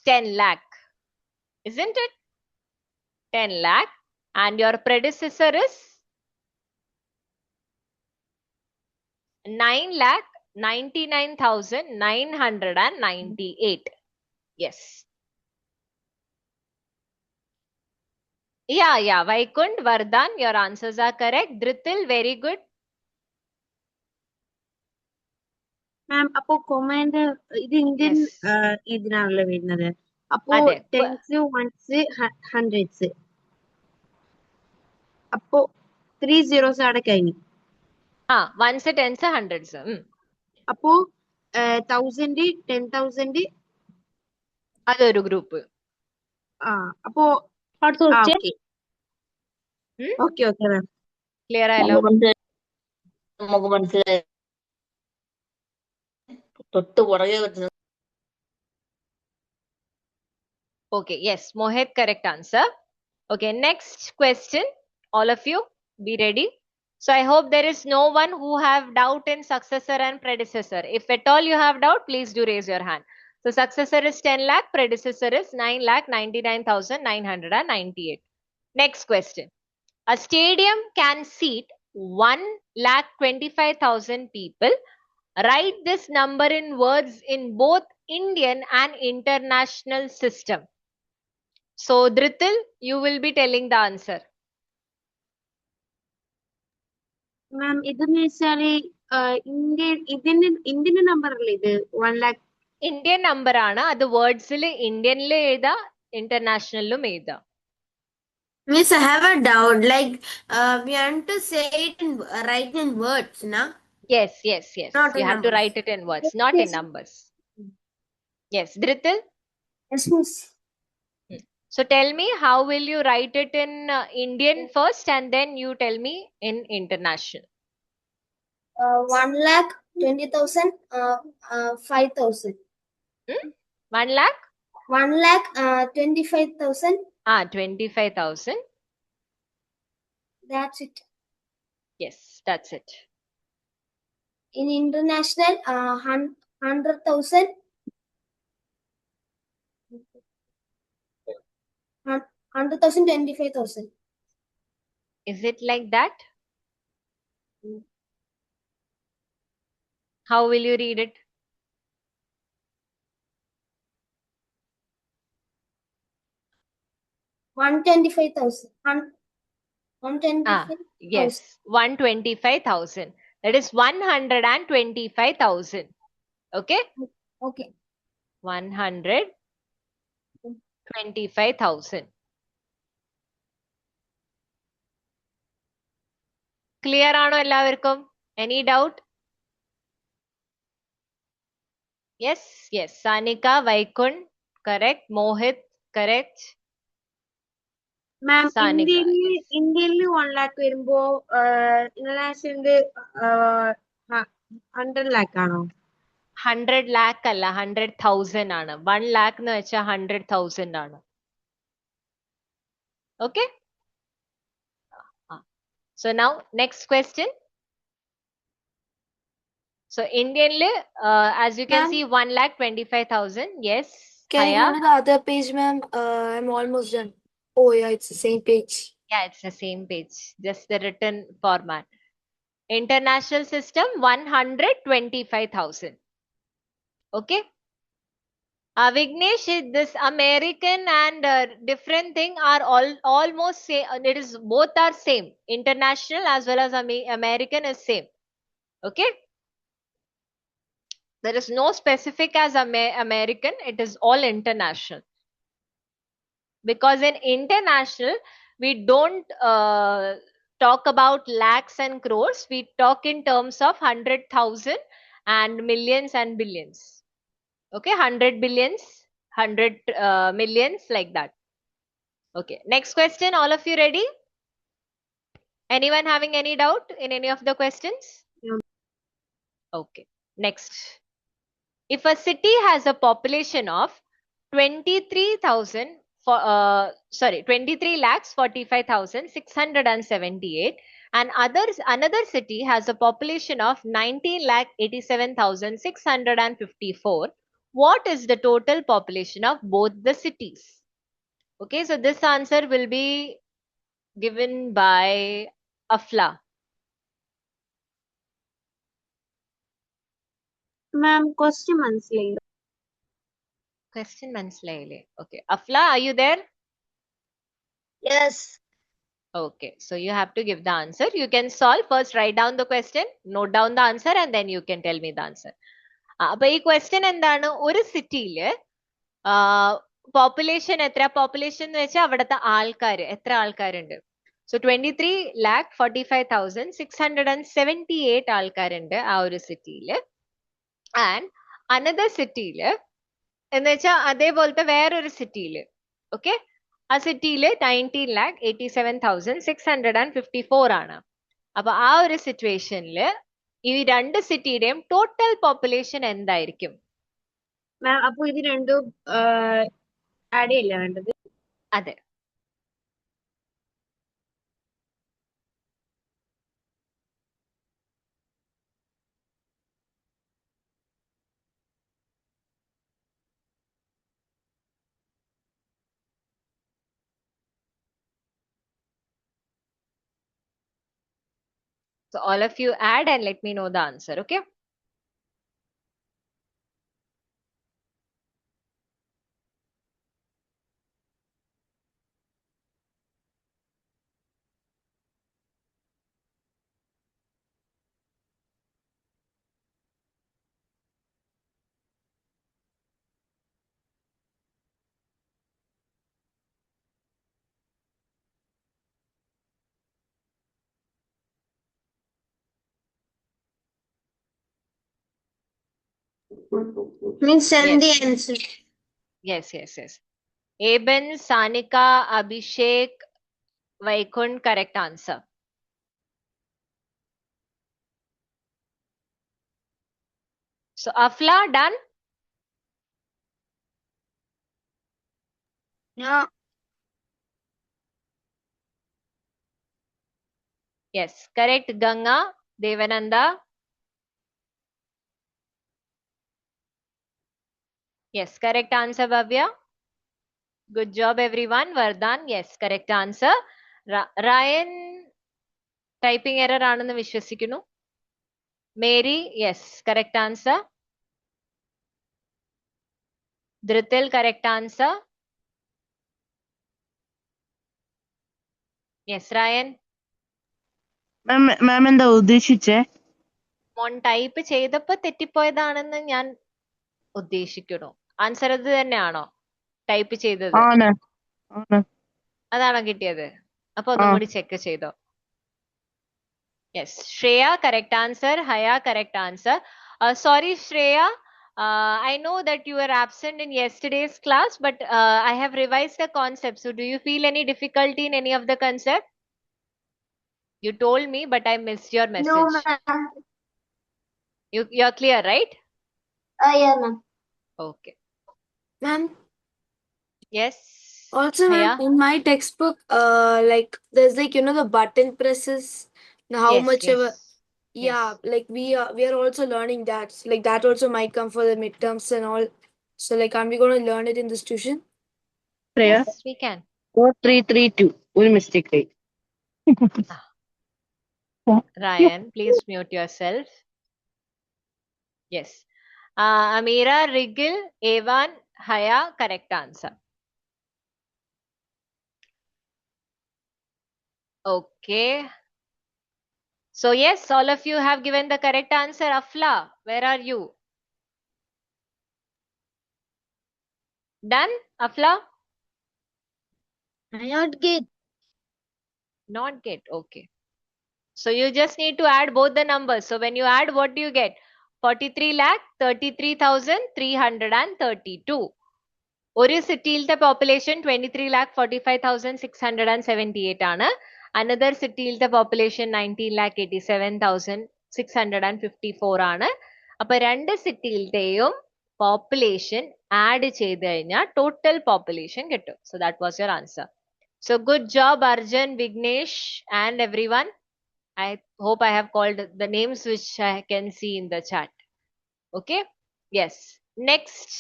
10 lakh. Isn't it? 10 lakh. And your predecessor is 9,99,998. Yes. Yeah. Vaikund, Vardhan, your answers are correct. Dhritil, very good. Ma'am, അപ്പോ comment ഇത് Indian Yes. ഇതിനാണല്ലോ വരുന്നത്. അപ്പോ അതെ. Tens, ones, hundreds. അപ്പോ 3 zeros അവിടെ കഴിഞ്ഞു. Ones, tens, hundreds. അപ്പോ 1000, 10,000. അതൊരു ഗ്രൂപ്പ്. അപ്പോ ഓക്കെ മാം. ക്ലിയർ ആയല്ലോ? നമുക്ക് മനസ്സിലായി. തൊട്ട് പുറകെ വെച്ചത്. Okay, yes, Mohit, correct answer. Okay, next question. All of you, be ready. So I hope there is no one who have doubt in successor and predecessor. If at all you have doubt, please do raise your hand. So successor is 10 lakh, predecessor is 9,99,998. Next question. A stadium can seat 1,25,000 people. Write this number in words in both Indian and international system. So Dhritil, you will be telling the answer. മാം, ഇതെന്ന് വെച്ചാല് Indian number അല്ലേ ഇത്? 1 lakh. Indian number ആണ്. അത് വേർഡ്സിൽ ഇന്ത്യനിലും എഴുതാം, ഇന്റർനാഷണലിലും എഴുതാം. Miss, I have a doubt. Like, we want to say it in write in words, na? Yes. Not You in have to numbers. write it in words, not in numbers. Yes, Dhritil. Yes, miss. So tell me, how will you write it in Indian first, and then you tell me in international. 1,20,000, 5,000. 1 lakh? 1,25,000. 25,000. That's it. Yes, that's it. In international, 100,000. 100,000, 25,000. Is it like that? How will you read it? Yes, 125,000. That is 125,000. Okay? Okay. 125,000. Clear ആണോ എല്ലാവർക്കും? Any doubt? Yes. Sanika, Vaikund, correct. Mohit, correct. മാം Sanika, ഇന്ത്യയിൽ 1 lakh വരുമ്പോ international 100 lakh ആണോ? 100 lakh അല്ല 100,000 ആണ്. 1 lakh എന്ന് വെച്ചാൽ 100,000 ആണ്. Okay. So now next question. So Indian, as you can Ma'am? see, 1,25,000. Yes. Can you Haya? go to the other page, ma'am? I'm almost done. Oh, yeah, it's the same page. Yeah, it's the same page, just the written format. International system 125,000. Okay. Vignesh, this American and different thing are almost same. It is both are same. International as well as American is same. Okay. There is no specific as American. It is all international. Because in international, we don't talk about lakhs and crores. We talk in terms of 100,000 and millions and billions. Okay, 100 billions, 100 millions, like that. Okay, next question. All of you ready? Anyone having any doubt in any of the questions? No. Okay, next. If a city has a population of 23,45,678 and another city has a population of 19,87,654, what is the total population of both the cities? Okay, so this answer will be given by Afla. Ma'am question മനസ്സിലായില്ല. Question manaslayile. Okay, Afla, are you there? Yes. Okay, so you have to give the answer. You can solve. First write down the question, note down the answer, and then you can tell me the answer. അപ്പൊ ഈ question എന്താണ്? ഒരു സിറ്റിയില് population എത്ര? Population എന്ന് വെച്ചാൽ അവിടുത്തെ ആൾക്കാര് എത്ര ആൾക്കാരുണ്ട്? സോ 23,45,678 ആൾക്കാരുണ്ട് ആ ഒരു സിറ്റിയില്. ആൻഡ് അനദർ സിറ്റിയില് എന്ന് വെച്ചാൽ അതേപോലത്തെ വേറൊരു സിറ്റിയില്, ഓക്കെ, ആ സിറ്റിയില് 19,87,654 ആണ്. അപ്പൊ ആ ഒരു സിറ്റുവേഷനില് ഈ രണ്ട് സിറ്റിയുടെയും ടോട്ടൽ പോപ്പുലേഷൻ എന്തായിരിക്കും? മാം അപ്പൊ ഇത് രണ്ടും ആഡ് ചെയ്യല്ലേ വേണ്ടത്? അതെ. So all of you add and let me know the answer, okay? Means send Yes. the answer. Yes, yes, yes. Eben, Sanika, Abhishek, Vaikund, correct answer. So Afla, done? No. Yes, correct. Ganga, Devananda. Yes, correct answer, Bhavya. Good job, everyone. Vardhan, yes, correct answer. Ryan, typing error ആണെന്ന് വിശ്വസിക്കുന്നു. Mary, yes, correct answer. Dhritil, correct answer. Yes, Ryan. മാം എന്താ ഉദ്ദേശിച്ചേ? മോൻ type ചെയ്തപ്പോ തെറ്റിപ്പോയതാണെന്ന് ഞാൻ ഉദ്ദേശിക്കുന്നു. Answer അത് തന്നെയാണോ type ചെയ്തത്? ആണ്. അതാണോ കിട്ടിയത്? അപ്പൊ ഒന്നും കൂടി ചെക്ക് ചെയ്തോ. Yes, Shreya correct answer. Haya correct answer. Sorry Shreya, I know that you were absent in yesterday's class, but I have revised the concept. So, do you feel any difficulty in any of the concept? You told me, but I missed your No, message. ma'am. You're clear, right? Yeah, ma'am. Okay. Ma'am, Yes. also, ma'am, Haya? in my textbook, like there's like the button presses, how Yes, much ever. yes. Yeah, Yes. like we are also learning that. So, like that also might come for the midterms and all. So like, aren't we going to learn it in this tuition? Shreya, Yes, we can. 4332. ഒരു mistake ആയി. Ryan, please mute yourself. Yes. Amira, Rigil, Evan, Haya, correct answer. Okay. So yes, all of you have given the correct answer. Afla, where are you? Done, Afla? Not get. Not get. Okay. So you just need to add both the numbers. So when you add, what do you get? 43,33,332. ഒരു സിറ്റിയിലത്തെ population 23,45,678 ആണ്. Another സിറ്റിയിലത്തെ population 19,87,654 ആണ്. അപ്പൊ രണ്ട് സിറ്റിയിലത്തെയും population add ചെയ്ത് കഴിഞ്ഞാൽ total population കിട്ടും. So that was your answer. So good job Arjun, Vignesh and every one. I hope I have called the names which I can see in the chat. Okay. Yes. Next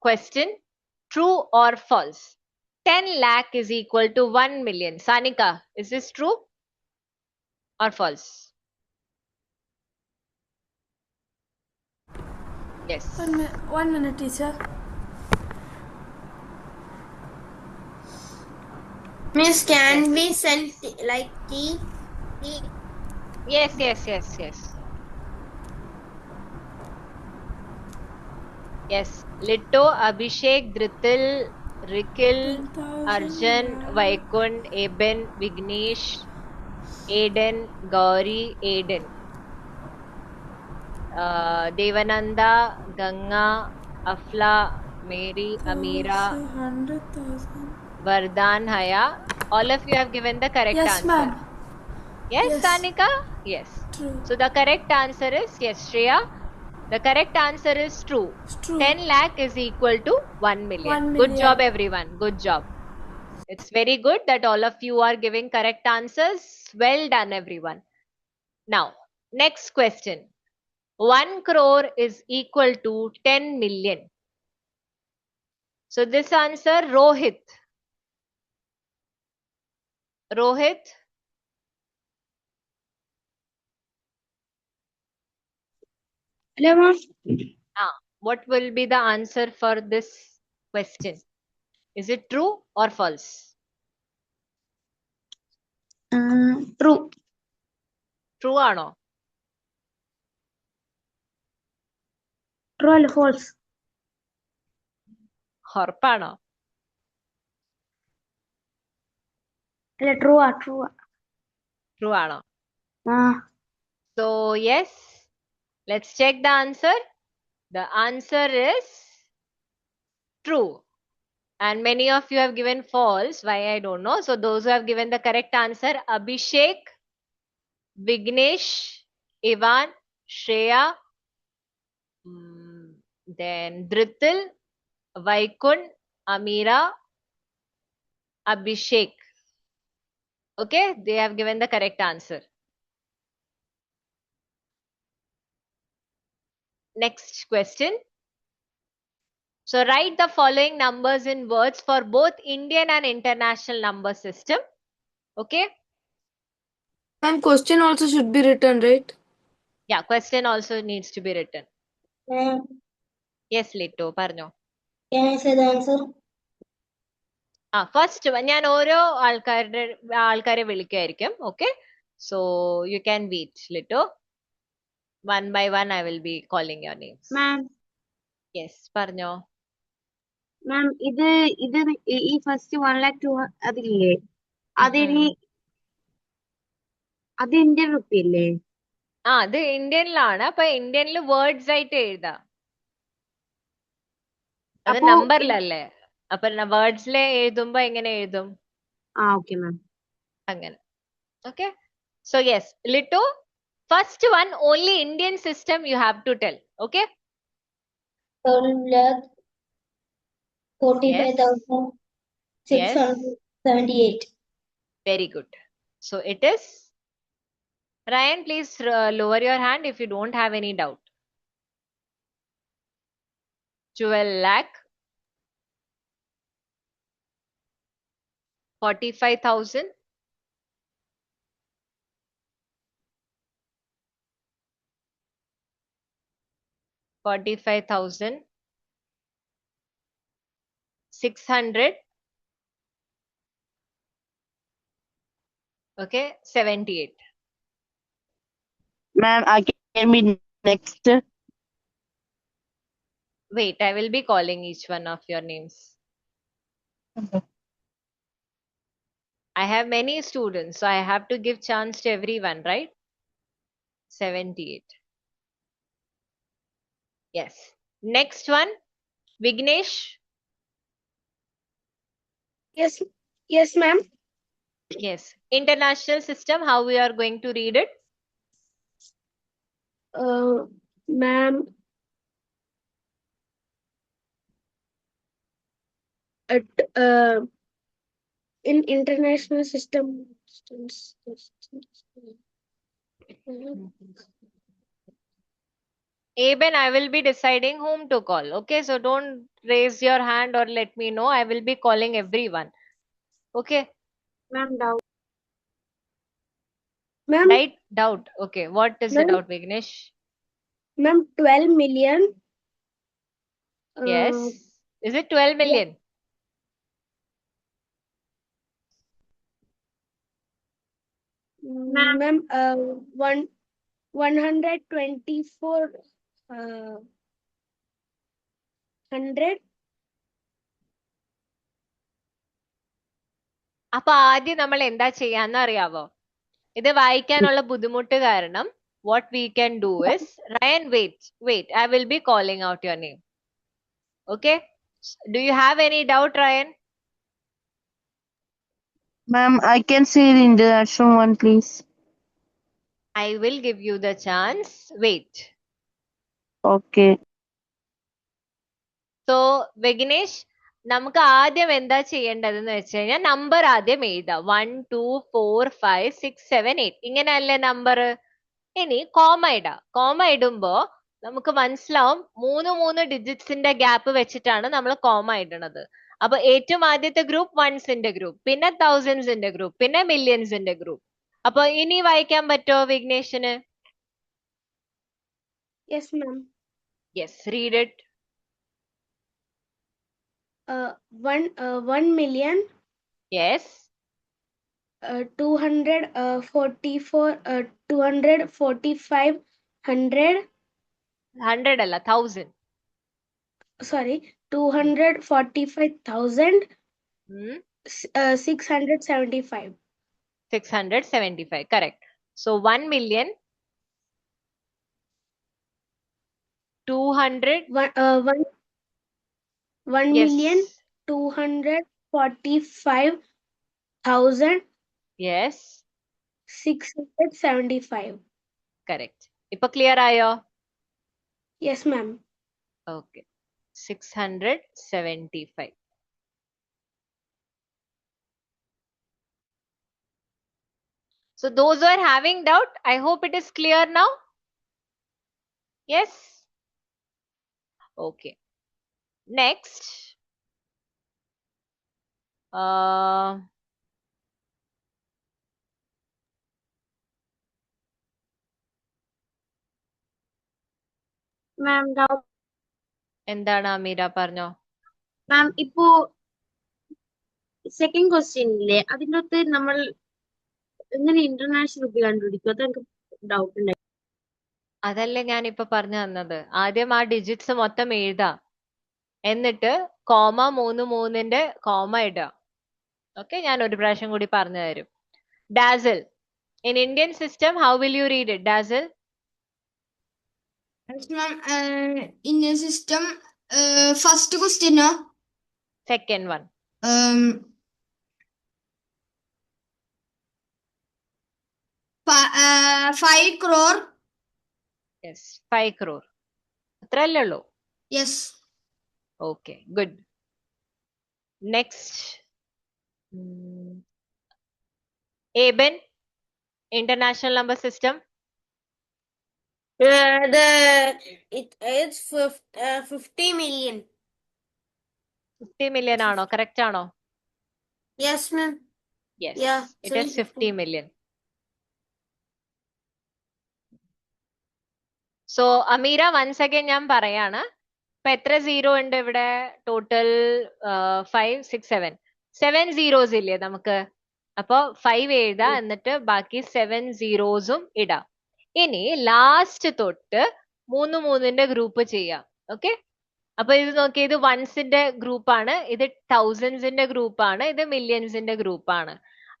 question. True or false? 10 lakh is equal to 1 million. Sanika, is this true or false? Yes. 1 minute, teacher. Miss, can we send like tea? Yes. Yes. Litto, Abhishek, Dhritil, Rikil, 10,000, Arjun, Vaikund, Eben, Vignesh, Aiden, Gauri, Aiden. Devananda, Ganga, Afla, Mary, Amira, 100,000. Vardhan, Haya. All of you have given the correct Yes, answer. ma'am. Yes, Yes. Sanika? Yes. True. So the correct answer is yes, Shreya. The correct answer is true. It's true. 10 lakh is equal to 1 million. 1 Good million. job, everyone. Good job. It's very good that all of you are giving correct answers. Well done, everyone. Now, next question. 1 crore is equal to 10 million. So this answer, Rohit. Rohit? Hello, ma'am. What will be the answer for this question? Is it true or false? True. True or no? True or false? ഉറപ്പാണോ? അല്ല true ആ true ആ. True ആണോ? Ah. So yes, let's check the answer. The answer is true. And many of you have given false. Why, I don't know. So those who have given the correct answer, Abhishek, Vignesh, Ivan, Shreya, then Dhritil, Vaikund, Amira, Abhishek. Okay, they have given the correct answer. Next question. So write the following numbers in words for both Indian and international number system. Okay. And question also should be written, right? Yeah, question also needs to be written. Ma'am, Yes, Lito, പറഞ്ഞോ. can I say the answer? First ഞാൻ ഓരോ ആൾക്കാരെ വിളിക്കായിരിക്കും. Okay, so you can wait little. One by one I will be calling your names. Ma'am yes, പറഞ്ഞോ. Ma'am ഇത് ഈ first 1 lakh 2 അതില്ലേ അതിനി അത് ഇന്ത്യൻ റുപ്പി അല്ലേ? അത് ഇന്ത്യനിലാണ്. അപ്പൊ ഇന്ത്യനിൽ വേർഡ്സ് ആയിട്ട് എഴുതാം. അത് അപ്പോ നമ്പറിലല്ലേ? അപ്പൊ വേർഡ്സിലെ എഴുതുമ്പോ എങ്ങനെ എഴുതും? Okay ma'am. അങ്ങനെ. Okay. So yes, Litu, first one, only Indian system you have to tell. Okay. 12,45,678. Very good. So it is. Ryan, please lower your hand if you don't have any doubt. 12 lakh 45,000 45,000 600. Okay, 78. Ma'am, I can be next. Wait, I will be calling each one of your names. I have many students, so I have to give chance to everyone, right? 78. Yes. Next one, Vignesh. Yes, ma'am. Yes. International system, how we are going to read it? Ma'am, in international system. Aben, I will be deciding whom to call. Okay, so don't raise your hand or let me know. I will be calling everyone. Okay. Ma'am, doubt. Ma'am, Doubt. Okay. What is the Ma'am? doubt, Vignesh? ma'am, 12 million. Yes. Is it 12 million? Ma'am, 124 100. അപ്പൊ ആദ്യം നമ്മൾ എന്താ ചെയ്യാന്ന് അറിയാവോ? ഇത് വായിക്കാനുള്ള ബുദ്ധിമുട്ട് കാരണം what we can do is, Ryan, wait, I will be calling out your name. Okay? Do you have any doubt, Ryan? Ma'am, I can say the international one, please. I will give you the chance. Wait. Okay. So, Vignesh, നമുക്ക് ആദ്യം എന്താ ചെയ്യേണ്ടതെന്ന് വെച്ച് കഴിഞ്ഞാൽ number ആദ്യം എഴുതാം. 1 2 4 5 6 7 8 ഇങ്ങനെയല്ലേ number? ഇനി കോമ ഇടാം. കോമ ഇടുമ്പോ നമുക്ക് മനസ്സിലാവും 3 ഡിജിറ്റ്സിന്റെ ഗ്യാപ്പ് വെച്ചിട്ടാണ് നമ്മൾ കോമ ഇടുന്നത്. അപ്പൊ ഏറ്റവും ആദ്യത്തെ ഗ്രൂപ്പ് വൺസിന്റെ ഗ്രൂപ്പ്, പിന്നെ തൗസൻഡ്സിന്റെ ഗ്രൂപ്പ്, പിന്നെ മില്യൺസിന്റെ ഗ്രൂപ്പ്. അപ്പൊ ഇനി വായിക്കാൻ പറ്റുമോ വിഘ്നേഷിന്? Yes, ma'am. Yes, read it. 1 million. Yes. 245 100 അല്ല, 1000. Sorry, 245,000 675. 675, correct. So 1 million 200. 1 Yes. million 245,000 Yes, 675. correct. ഇപ്പൊ ക്ലിയർ ആയോ? Yes, ma'am. Okay. 675. So those who are having doubt, I hope it is clear now. Yes. Okay. Next. Ma'am, doubt. എന്താണ് അമീര, പറഞ്ഞോ? മാം, ഇപ്പോ second question ഇല്ലേ, അതിൻ്റെ അകത്ത് നമ്മൾ എങ്ങനെ ഇന്റർനാഷണൽ റുപ്പി കണ്ടുപിടിക്കും? അത് എനിക്ക് ഡൗട്ട് ഉണ്ടായി. അതല്ലേ ഞാൻ ഇപ്പൊ പറഞ്ഞു തന്നത്. ആദ്യം ആ ഡിജിറ്റ്സ് മൊത്തം എഴുതാം, എന്നിട്ട് കോമ 3ന്റെ കോമ ഇടുക. ഓക്കെ, ഞാൻ ഒരു പ്രാവശ്യം കൂടി പറഞ്ഞു തരും. Dazzle, in Indian system, how will you read it, Dazzle? Yes, ma'am. Indian system, First question, Second one. 5 crore. Yes, 5 crore. അത്രയല്ലേ ഉള്ളൂ? Yes. Okay, good. Next. Aben, International Number System. It's 50 million. 50 million ആണോ? Correct ആണോ? Yes, ma'am. Yes, Yeah, it is 50 million. So, Amira, once again ഞാൻ പറയാണ്. ഇപ്പൊ എത്ര zero ഉണ്ട് ഇവിടെ? ടോട്ടൽ 5, 6, 7. 7 zeros ഇല്ലേ നമുക്ക്? അപ്പൊ 5 എഴുതാ, എന്നിട്ട് ബാക്കി 7 zeros ഇടാം. ഇനി ലാസ്റ്റ് തൊട്ട് 3 ഗ്രൂപ്പ് ചെയ്യാം. ഓക്കെ? അപ്പൊ ഇത് നോക്കി, ഇത് വൺസിന്റെ ഗ്രൂപ്പാണ്, ഇത് തൗസൻഡ്സിന്റെ ഗ്രൂപ്പാണ്, ഇത് മില്യൺസിന്റെ ഗ്രൂപ്പാണ്.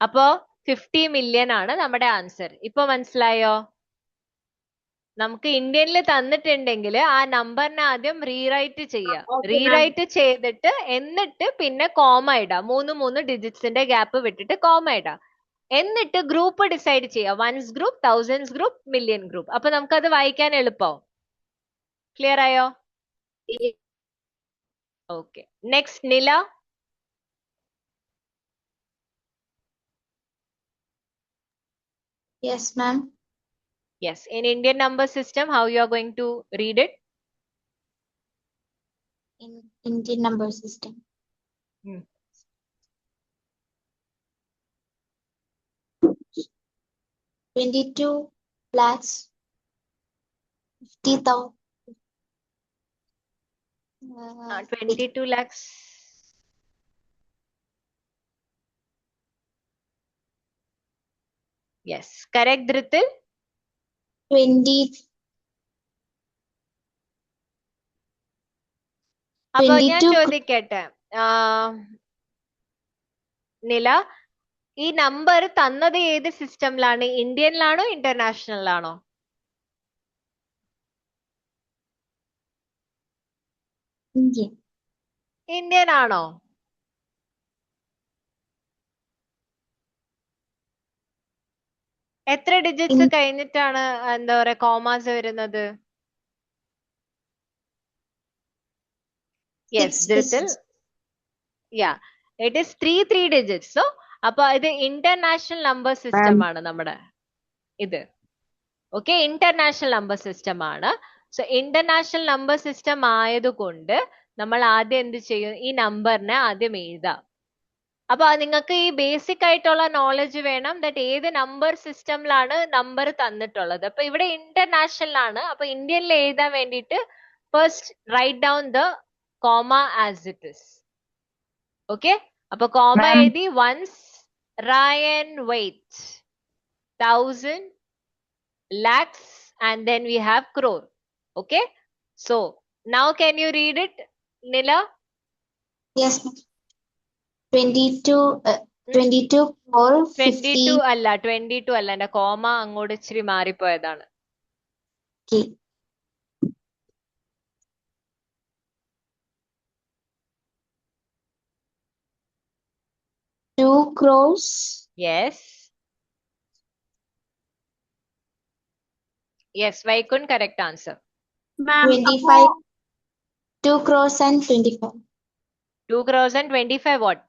അപ്പൊ 50 million ആണ് നമ്മുടെ ആൻസർ. ഇപ്പൊ മനസ്സിലായോ? നമുക്ക് ഇന്ത്യനിൽ തന്നിട്ടുണ്ടെങ്കിൽ ആ നമ്പറിനെ ആദ്യം റീറൈറ്റ് ചെയ്യാം. റീറൈറ്റ് ചെയ്തിട്ട് എന്നിട്ട് പിന്നെ കോമ ഇടാം. 3 ഡിജിറ്റ്സിന്റെ ഗ്യാപ്പ് വിട്ടിട്ട് കോമ ഇടാം. എന്നിട്ട് ഗ്രൂപ്പ് ഡിസൈഡ് ചെയ്യാം. Ones group, thousands group, million group. അപ്പൊ നമുക്കത് വായിക്കാൻ എളുപ്പമാവും. ക്ലിയർ ആയോ? Okay. Next Nila. Yes, ma'am. Yes, in Indian number system, how you are going to read it? In Indian number system. 22 lakhs 50,000. 22 lakhs. Yes, correct, Dhritil. 20. അപ്പൊ ഞാൻ 22 ചോദിക്കട്ടെ, നില, ഈ നമ്പർ തന്നത് ഏത് സിസ്റ്റമിലാണ്? ഇന്ത്യനിലാണോ ഇന്റർനാഷണലിലാണോ? Indian. ഇന്ത്യൻ ആണോ? എത്ര ഡിജിറ്റ്സ് കഴിഞ്ഞിട്ടാണ് എന്താ പറയാ കോമാസ് വരുന്നത്? യെസ്, ധൃത്തിൽ. Yeah, it is 3 digits. So അപ്പൊ ഇത് ഇന്റർനാഷണൽ നമ്പർ സിസ്റ്റം ആണ് നമ്മുടെ ഇത്. ഓക്കെ, ഇന്റർനാഷണൽ നമ്പർ സിസ്റ്റം ആണ്. സോ ഇന്റർനാഷണൽ നമ്പർ സിസ്റ്റം ആയതുകൊണ്ട് നമ്മൾ ആദ്യം എന്ത് ചെയ്യും? ഈ നമ്പറിനെ ആദ്യം എഴുതാം. അപ്പൊ നിങ്ങൾക്ക് ഈ ബേസിക് ആയിട്ടുള്ള നോളജ് വേണം, ദാറ്റ് ഏത് നമ്പർ സിസ്റ്റമിലാണ് നമ്പർ തന്നിട്ടുള്ളത്. അപ്പൊ ഇവിടെ ഇന്റർനാഷണൽ ആണ്. അപ്പൊ ഇന്ത്യനിൽ എഴുതാൻ വേണ്ടിയിട്ട് first right down the comma as it is. Okay, അപ്പൊ കോമ എഴുതി. വൺസ് റയൻ wait 1000 lakhs and then we have crore. Okay, so now can you read it, Nila? Yes, ma'am. 22 crore 22 അല്ല, 22 അല്ല, എന്റെ കോമ അങ്ങോട്ട് ഇച്ചിരി മാറിപ്പോയതാണ്. Okay. 2 crores. Yes. Yes, Vaikun, correct answer. 25. 2 crores and 25. 2 crores and 25 what?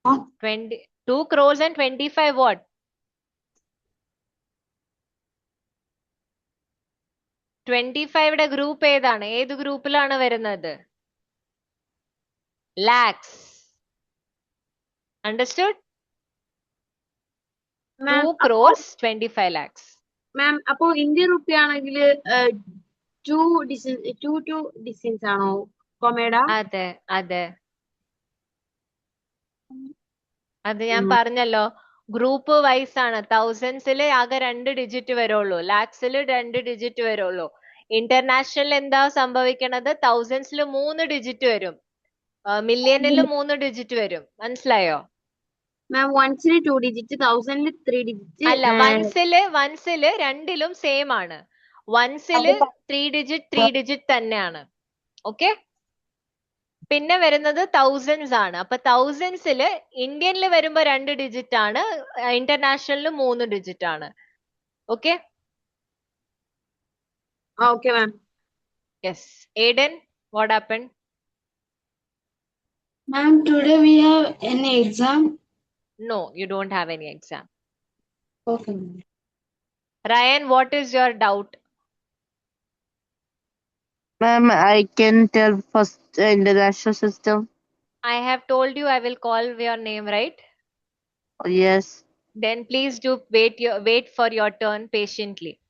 2 crores and 25 what? 25യുടെ group ഏതാണ്? ഏത് ഗ്രൂപ്പിലാണ് വരുന്നത്? lakhs. Understood? 2 crores 25 lakhs. മാം, അപ്പോ Indian rupee ആണെങ്കിൽ 2 ഡിസ്റ്റൻസ് ആണോ കൊമേഡ? അതെ അതെ, അത് ഞാൻ പറഞ്ഞല്ലോ, ഗ്രൂപ്പ് വൈസ് ആണ്. തൗസൻഡ്സിൽ ആകെ 2 ഡിജിറ്റ് വരുള്ളൂ, ലാക്സിൽ 2 ഡിജിറ്റ് വരുള്ളൂ. ഇന്റർനാഷണൽ എന്താ സംഭവിക്കണത്? തൗസൻഡ്സിൽ 3 ഡിജിറ്റ് വരും, മില്യണിൽ 3 ഡിജിറ്റ് വരും. മനസ്സിലായോ? മാം, വൺസിൽ 2 ഡിജിറ്റ്, തൗസൻഡിൽ 3 ഡിജിറ്റ് അല്ല, വൺസില് രണ്ടിലും സെയിം ആണ്. വൺസിൽ 3 ഡിജിറ്റ് തന്നെയാണ്. ഓക്കെ, പിന്നെ വരുന്നത് തൗസൻഡ്സ് ആണ്. അപ്പൊ തൗസൻഡ്സിൽ ഇന്ത്യനിൽ വരുമ്പോ 2 ഡിജിറ്റ് ആണ്, ഇന്റർനാഷണലിൽ 3 ഡിജിറ്റ് ആണ്. Okay, Okay, ma'am. Yes. Aiden, what happened? Ma'am, today we have an exam. No, you don't have any exam. Okay, ma'am. Ryan, what is your doubt? Ma'am, I can tell first international system. I have told you I will call your name, right? Yes. Then please do wait for your turn patiently.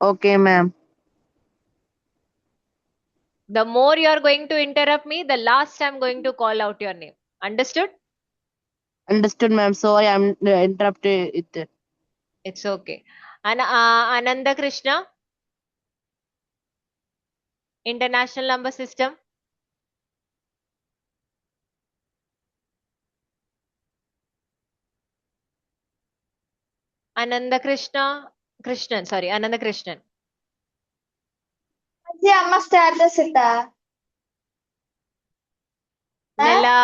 Okay, ma'am. The more you are going to interrupt me, the last I'm going to call out your name. Understood? Understood, ma'am. Sorry, I'm interrupted it. It's okay. Ananda Krishna, International Number System. Ananda Krishnan. അമ്മ status ഇട്ടാ Nila.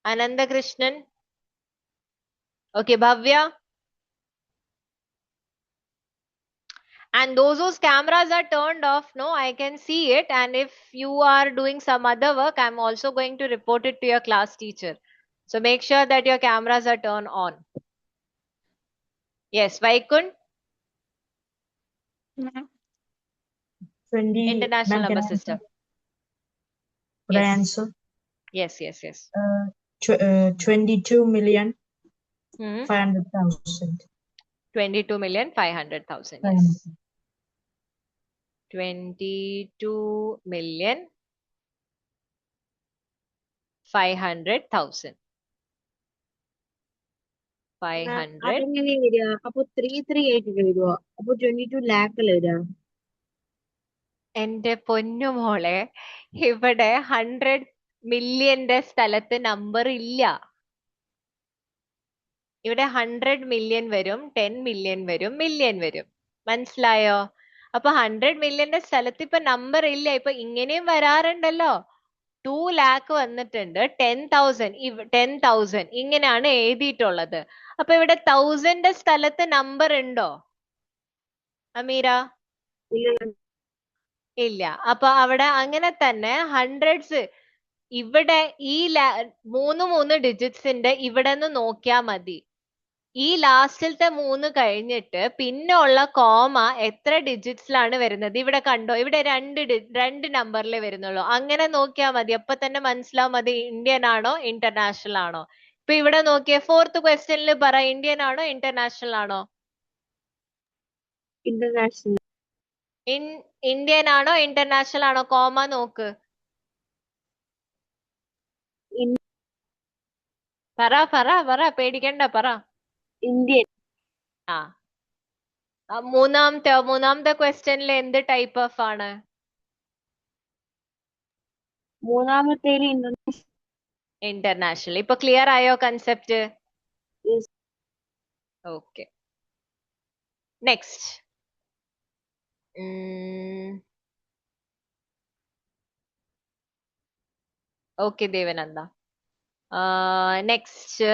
Ananda Krishnan. Okay, Bhavya. And those cameras are turned off, no? I can see it. And if you are doing some other work, I'm also going to report it to your class teacher. So make sure that your cameras are turned on. Yes, Vaikund. International Number System. Could I Yes. answer? Yes. 22,500,000. 22,500,000. Yes. 22,500,000. 500. അതെങ്ങനെ വരിക? അപ്പൊ 338 വരുമോ? അപ്പൊ 22 lakh അല്ലേ വരിക? എന്റെ പൊന്നുമോളെ, ഇവിടെ 100 മില്യന്റെ സ്ഥലത്ത് നമ്പർ ഇല്ല. ഇവിടെ 100 മില്യൺ വരും, 10 മില്യൺ വരും, മില്യൺ വരും. മനസ്സിലായോ? അപ്പൊ 100 മില്യന്റെ സ്ഥലത്ത് ഇപ്പൊ നമ്പർ ഇല്ല. ഇപ്പൊ ഇങ്ങനെയും വരാറുണ്ടല്ലോ. 2 lakh വന്നിട്ടുണ്ട്, 10,000 ഇങ്ങനെയാണ് എഴുതിയിട്ടുള്ളത്. അപ്പൊ ഇവിടെ 1000ന്റെ സ്ഥലത്ത് നമ്പർ ഉണ്ടോ അമീര? ഇല്ല. അപ്പൊ അവിടെ അങ്ങനെ തന്നെ ഹൺഡ്രഡ്സ് ഇവിടെ ഈ 3 ഡിജിറ്റ്സിന്റെ ഇവിടെ നിന്ന് നോക്കിയാൽ മതി. ഈ ലാസ്റ്റിലത്തെ 3 കഴിഞ്ഞിട്ട് പിന്നെ ഉള്ള കോമ എത്ര ഡിജിറ്റ്സിലാണ് വരുന്നത്? ഇവിടെ കണ്ടോ, ഇവിടെ 2 നമ്പറിലേ വരുന്നുള്ളൂ. അങ്ങനെ നോക്കിയാൽ മതി. അപ്പൊ തന്നെ മനസ്സിലാവും മതി ഇന്ത്യൻ ആണോ ഇന്റർനാഷണൽ ആണോ. ഇപ്പൊ ഇവിടെ നോക്കിയേ, 4th ക്വസ്റ്റ്യനിൽ പറ, ഇന്ത്യൻ ആണോ ഇന്റർനാഷണൽ ആണോ? ഇന്റർനാഷണൽ. ഇന്ത്യൻ ആണോ ഇന്റർനാഷണൽ ആണോ? കോമ നോക്ക്. പറ, പേടിക്കണ്ട, പറ. ഇന്ത്യൻ. ആ, മൂന്നാമത്തെ ക്വസ്റ്റ്യനിൽ എന്ത് ടൈപ്പ് ഓഫ് ആണ്? മൂന്നാമത്തേല് ഇന്റർനാഷണൽ. ഇപ്പൊ ക്ലിയർ ആയോ concept? Okay, next. Okay Devananda. Next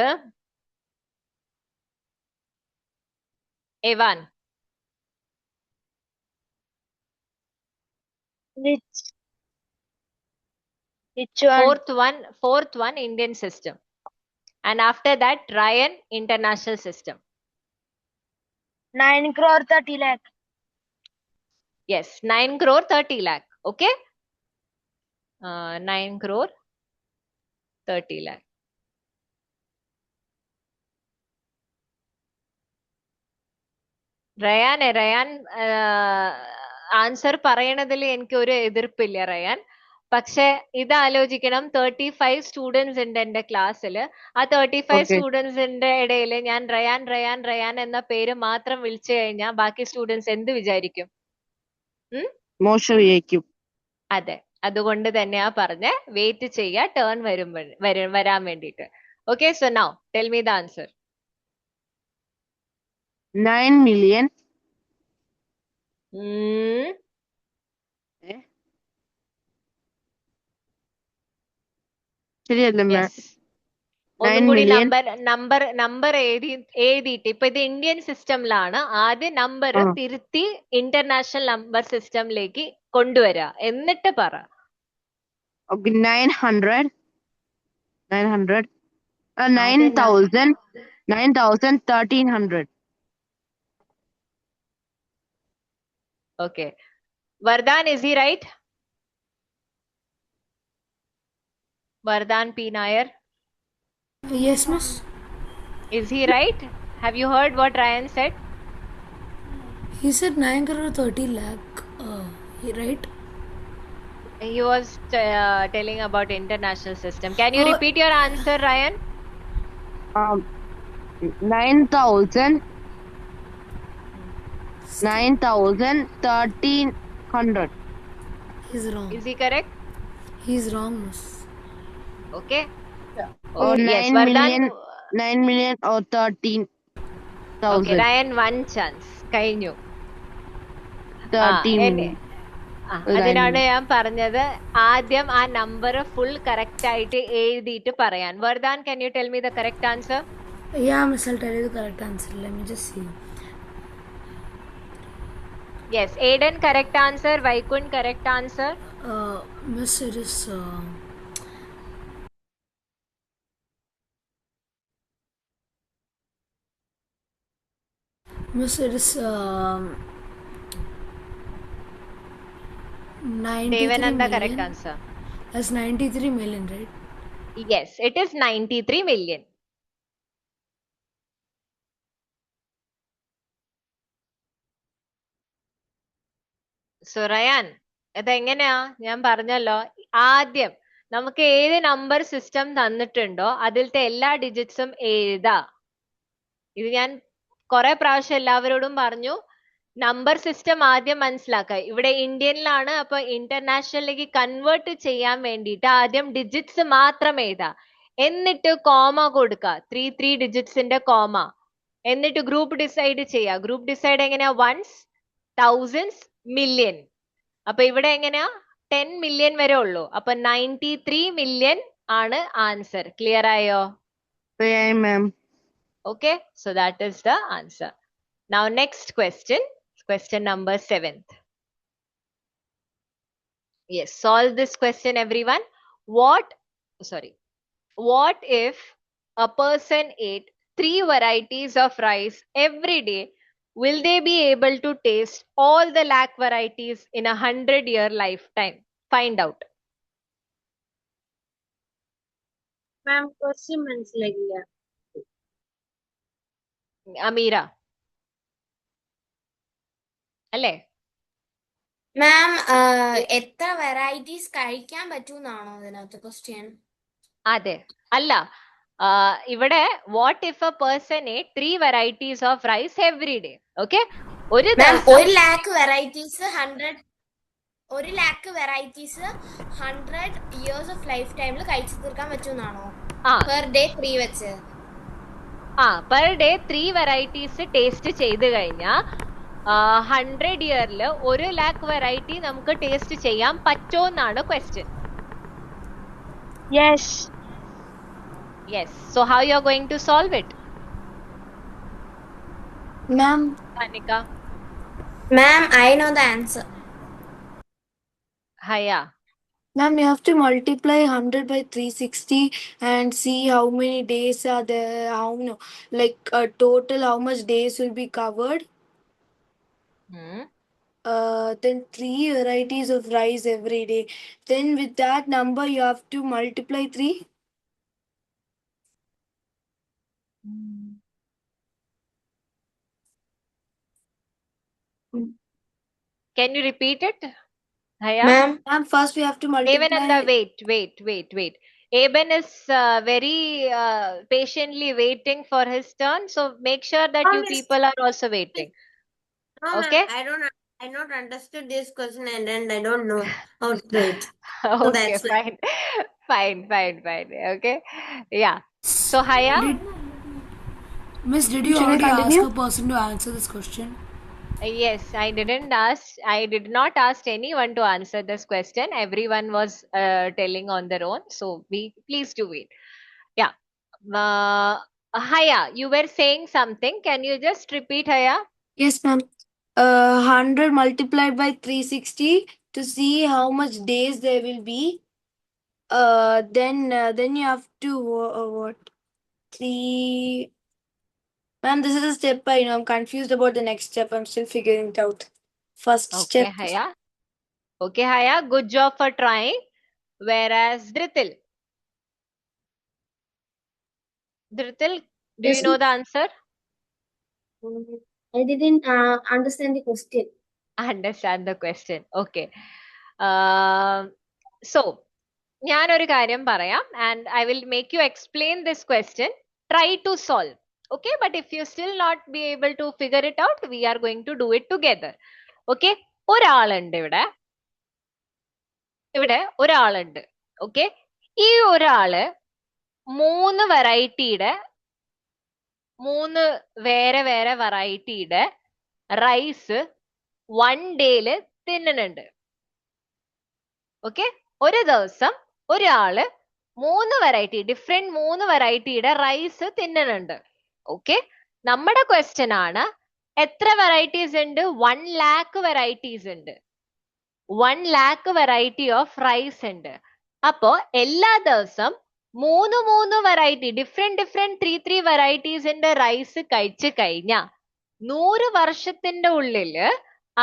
Evan. Which one? Fourth one Indian system. And after that Ryan, international system. 9 crore 30 lakh. Yes, 9 crore 30 lakh. Okay. 9 crore 30 lakh. Ryan answer പറയണതിൽ എനിക്ക് ഒരു എതിർപ്പില്ല Ryan. പക്ഷെ ഇത് ആലോചിക്കണം, 35 students ഉണ്ട് എന്റെ ക്ലാസ്സിൽ. ആ 35 സ്റ്റുഡൻസിന്റെ ഇടയിൽ ഞാൻ റയാൻ എന്ന പേര് മാത്രം വിളിച്ചു കഴിഞ്ഞാൽ ബാക്കി സ്റ്റുഡൻസ് എന്ത് വിചാരിക്കും? മോശം വിചാരിക്കും. അതെ, അതുകൊണ്ട് തന്നെയാ പറഞ്ഞ വെയിറ്റ് ചെയ്യാ ടേൺ വരാൻ വേണ്ടിട്ട്. Okay, so now tell me the answer. 9 million. Hmm. ശരിയല്ലേ മാം? Yes. ഒന്നും 9 കൂടി million. നമ്പർ എഴുതിയിട്ട് ഇപ്പൊ ഇത് ഇന്ത്യൻ സിസ്റ്റമിലാണ്. ആദ്യം നമ്പർ ആ. തിരുത്തി ഇന്റർനാഷണൽ നമ്പർ സിസ്റ്റമിലേക്ക് കൊണ്ടുവരാ, എന്നിട്ട് പറ. Okay, 900. 900. ആദ്യം 9,000. 9,000. 1,300. Okay. Vardhan, is he right? Vardhan P. Nair. Yes, miss. Is he right? Have you heard what Ryan said? He said 9 crore 30 lakh. Right? He was telling about international system. Can you Oh. repeat your answer, Ryan? 9,000. 9,000. 1,300. He's wrong. Is he correct? He's wrong, miss. Okay. Or Oh, yes, 9 Vardhan. million. 9 million or 13,000. Okay, Ryan, one chance. കഴിഞ്ഞു. 13 അതിനാണ് ഞാൻ പറഞ്ഞത് ആദ്യം ആ number full correct ആയിട്ട് എഴുതിയിട്ട് പറയാൻ. Vardhan, can you tell me the correct answer? Yeah, miss, I'll tell you the correct answer. Let me just see. Yes, Aiden correct answer, Vaikund correct answer. Miss, it is. Miss, it is 93 Devananda correct million. answer. That's 93 million, right? Yes, it is 93 million. So Ryan, ഇതെങ്ങനെയാ? ഞാൻ പറഞ്ഞല്ലോ, ആദ്യം നമുക്ക് ഏത് number system തന്നിട്ടുണ്ടോ അതിലത്തെ എല്ലാ ഡിജിറ്റ്സും എഴുതാ. ഇത് ഞാൻ കുറെ പ്രാവശ്യം എല്ലാവരോടും പറഞ്ഞു. നമ്പർ സിസ്റ്റം ആദ്യം മനസ്സിലാക്കുക. ഇവിടെ ഇന്ത്യനിലാണ്, അപ്പൊ ഇന്റർനാഷണലിലേക്ക് കൺവേർട്ട് ചെയ്യാൻ വേണ്ടിയിട്ട് ആദ്യം ഡിജിറ്റ്സ് മാത്രം എഴുതാ. എന്നിട്ട് കോമ കൊടുക്കുക, 3 ഡിജിറ്റ്സിന്റെ കോമ. എന്നിട്ട് ഗ്രൂപ്പ് ഡിസൈഡ് ചെയ്യുക. ഗ്രൂപ്പ് ഡിസൈഡ് എങ്ങനെയാ? Ones, thousands, million. അപ്പൊ ഇവിടെ എങ്ങനെയാ? 10 മില്യൺ വരെ ഉള്ളൂ. അപ്പൊ 93 മില്യൺ ആണ് ആൻസർ. ക്ലിയർ ആയോ? Yeah, ma'am. Okay, so that is the answer. Now next question, question number 7th. Yes, solve this question everyone. What if a person ate 3 varieties of rice every day? Will they be able to taste all the lakh varieties in a 100-year lifetime? Find out. Ma'am question മനസ്സിലായില്ല. Amira. അല്ലേ? മാം എത്ര varieties കഴിക്കാൻ പറ്റൂന്നാണോ അതിനകത്ത് question? അതെ. അല്ല, ഇവിടെ what if A person ഏറ്റ് 3 varieties of rice every day? Okay, ഒരു ദിവസം 1 lakh varieties 100 years of life ടൈമിൽ കഴിച്ചു തീർക്കാൻ പറ്റൂന്നാണോ? പെർ ഡേ 3 വെച്ച്. പെർ ഡേ 3 varieties ടേസ്റ്റ് ചെയ്ത് കഴിഞ്ഞാൽ 100 ഇയറിൽ 1 lakh വെറൈറ്റി നമുക്ക് ടേസ്റ്റ് ചെയ്യാൻ പറ്റുമെന്നാണ് question. Yes. Yes. So how you are going to solve it? Ma'am. Anika. Ma'am, I know the answer. Haya. Ma'am, you have to multiply 100 by 360 and see how many days are there, total how much days will be covered. Then 3 varieties of rice every day. Then with that number you have to multiply 3. Can you repeat it? Haya? Ma'am, first we have to multiply. Devananda, wait. Aben is very patiently waiting for his turn. So make sure that you people are also waiting. No, Okay? ma'am, I not understood this question and I don't know how to do it. So Okay, that's why. fine. Okay. Yeah. So Haya? Miss, did you Should I already ask continue? a person to answer this question? Yes, I did not ask anyone to answer this question. Everyone was telling on their own. So please do it. Yeah. Haya, you were saying something. Can you just repeat, Haya? Yes, ma'am. 100 multiplied by 360 to see how much days there will be. Then you have to what? 3. Ma'am, this is a step I know. I'm confused about the next step. I'm still figuring it out. First Okay, step. Haya. Okay, Haya. Good job for trying. Whereas Dhritil, do Yes, you know the answer? I didn't understand the question. Understand the question. Okay. So, ഞാനൊരു കാര്യം പറയാം and I will make you explain this question. Try to solve. Okay, but if you still not be able to figure it out, we are going to do it together. Okay, ഒരാളുണ്ട് ഇവിടെ ഒരാളുണ്ട്. Okay, ഈ ഒരാള് മൂന്ന് വേറെ വേറെ വെറൈറ്റിയുടെ rice 1 ഡേയില് തിന്നുന്നുണ്ട്. Okay, ഒരു ദിവസം ഒരാള് മൂന്ന് വെറൈറ്റിയുടെ റൈസ് തിന്നുന്നുണ്ട്. ഓക്കെ, നമ്മുടെ ക്വസ്റ്റ്യൻ ആണ് എത്ര വെറൈറ്റീസ് ഉണ്ട്? 1 lakh വെറൈറ്റീസ് ഉണ്ട്. 1 lakh വെറൈറ്റി ഓഫ് റൈസ് ഉണ്ട്. അപ്പോ എല്ലാ ദിവസം മൂന്ന് വെറൈറ്റി ഡിഫറെന്റ് 3 വെറൈറ്റീസിന്റെ റൈസ് കഴിച്ചു കഴിഞ്ഞാ 100 വർഷത്തിന്റെ ഉള്ളില്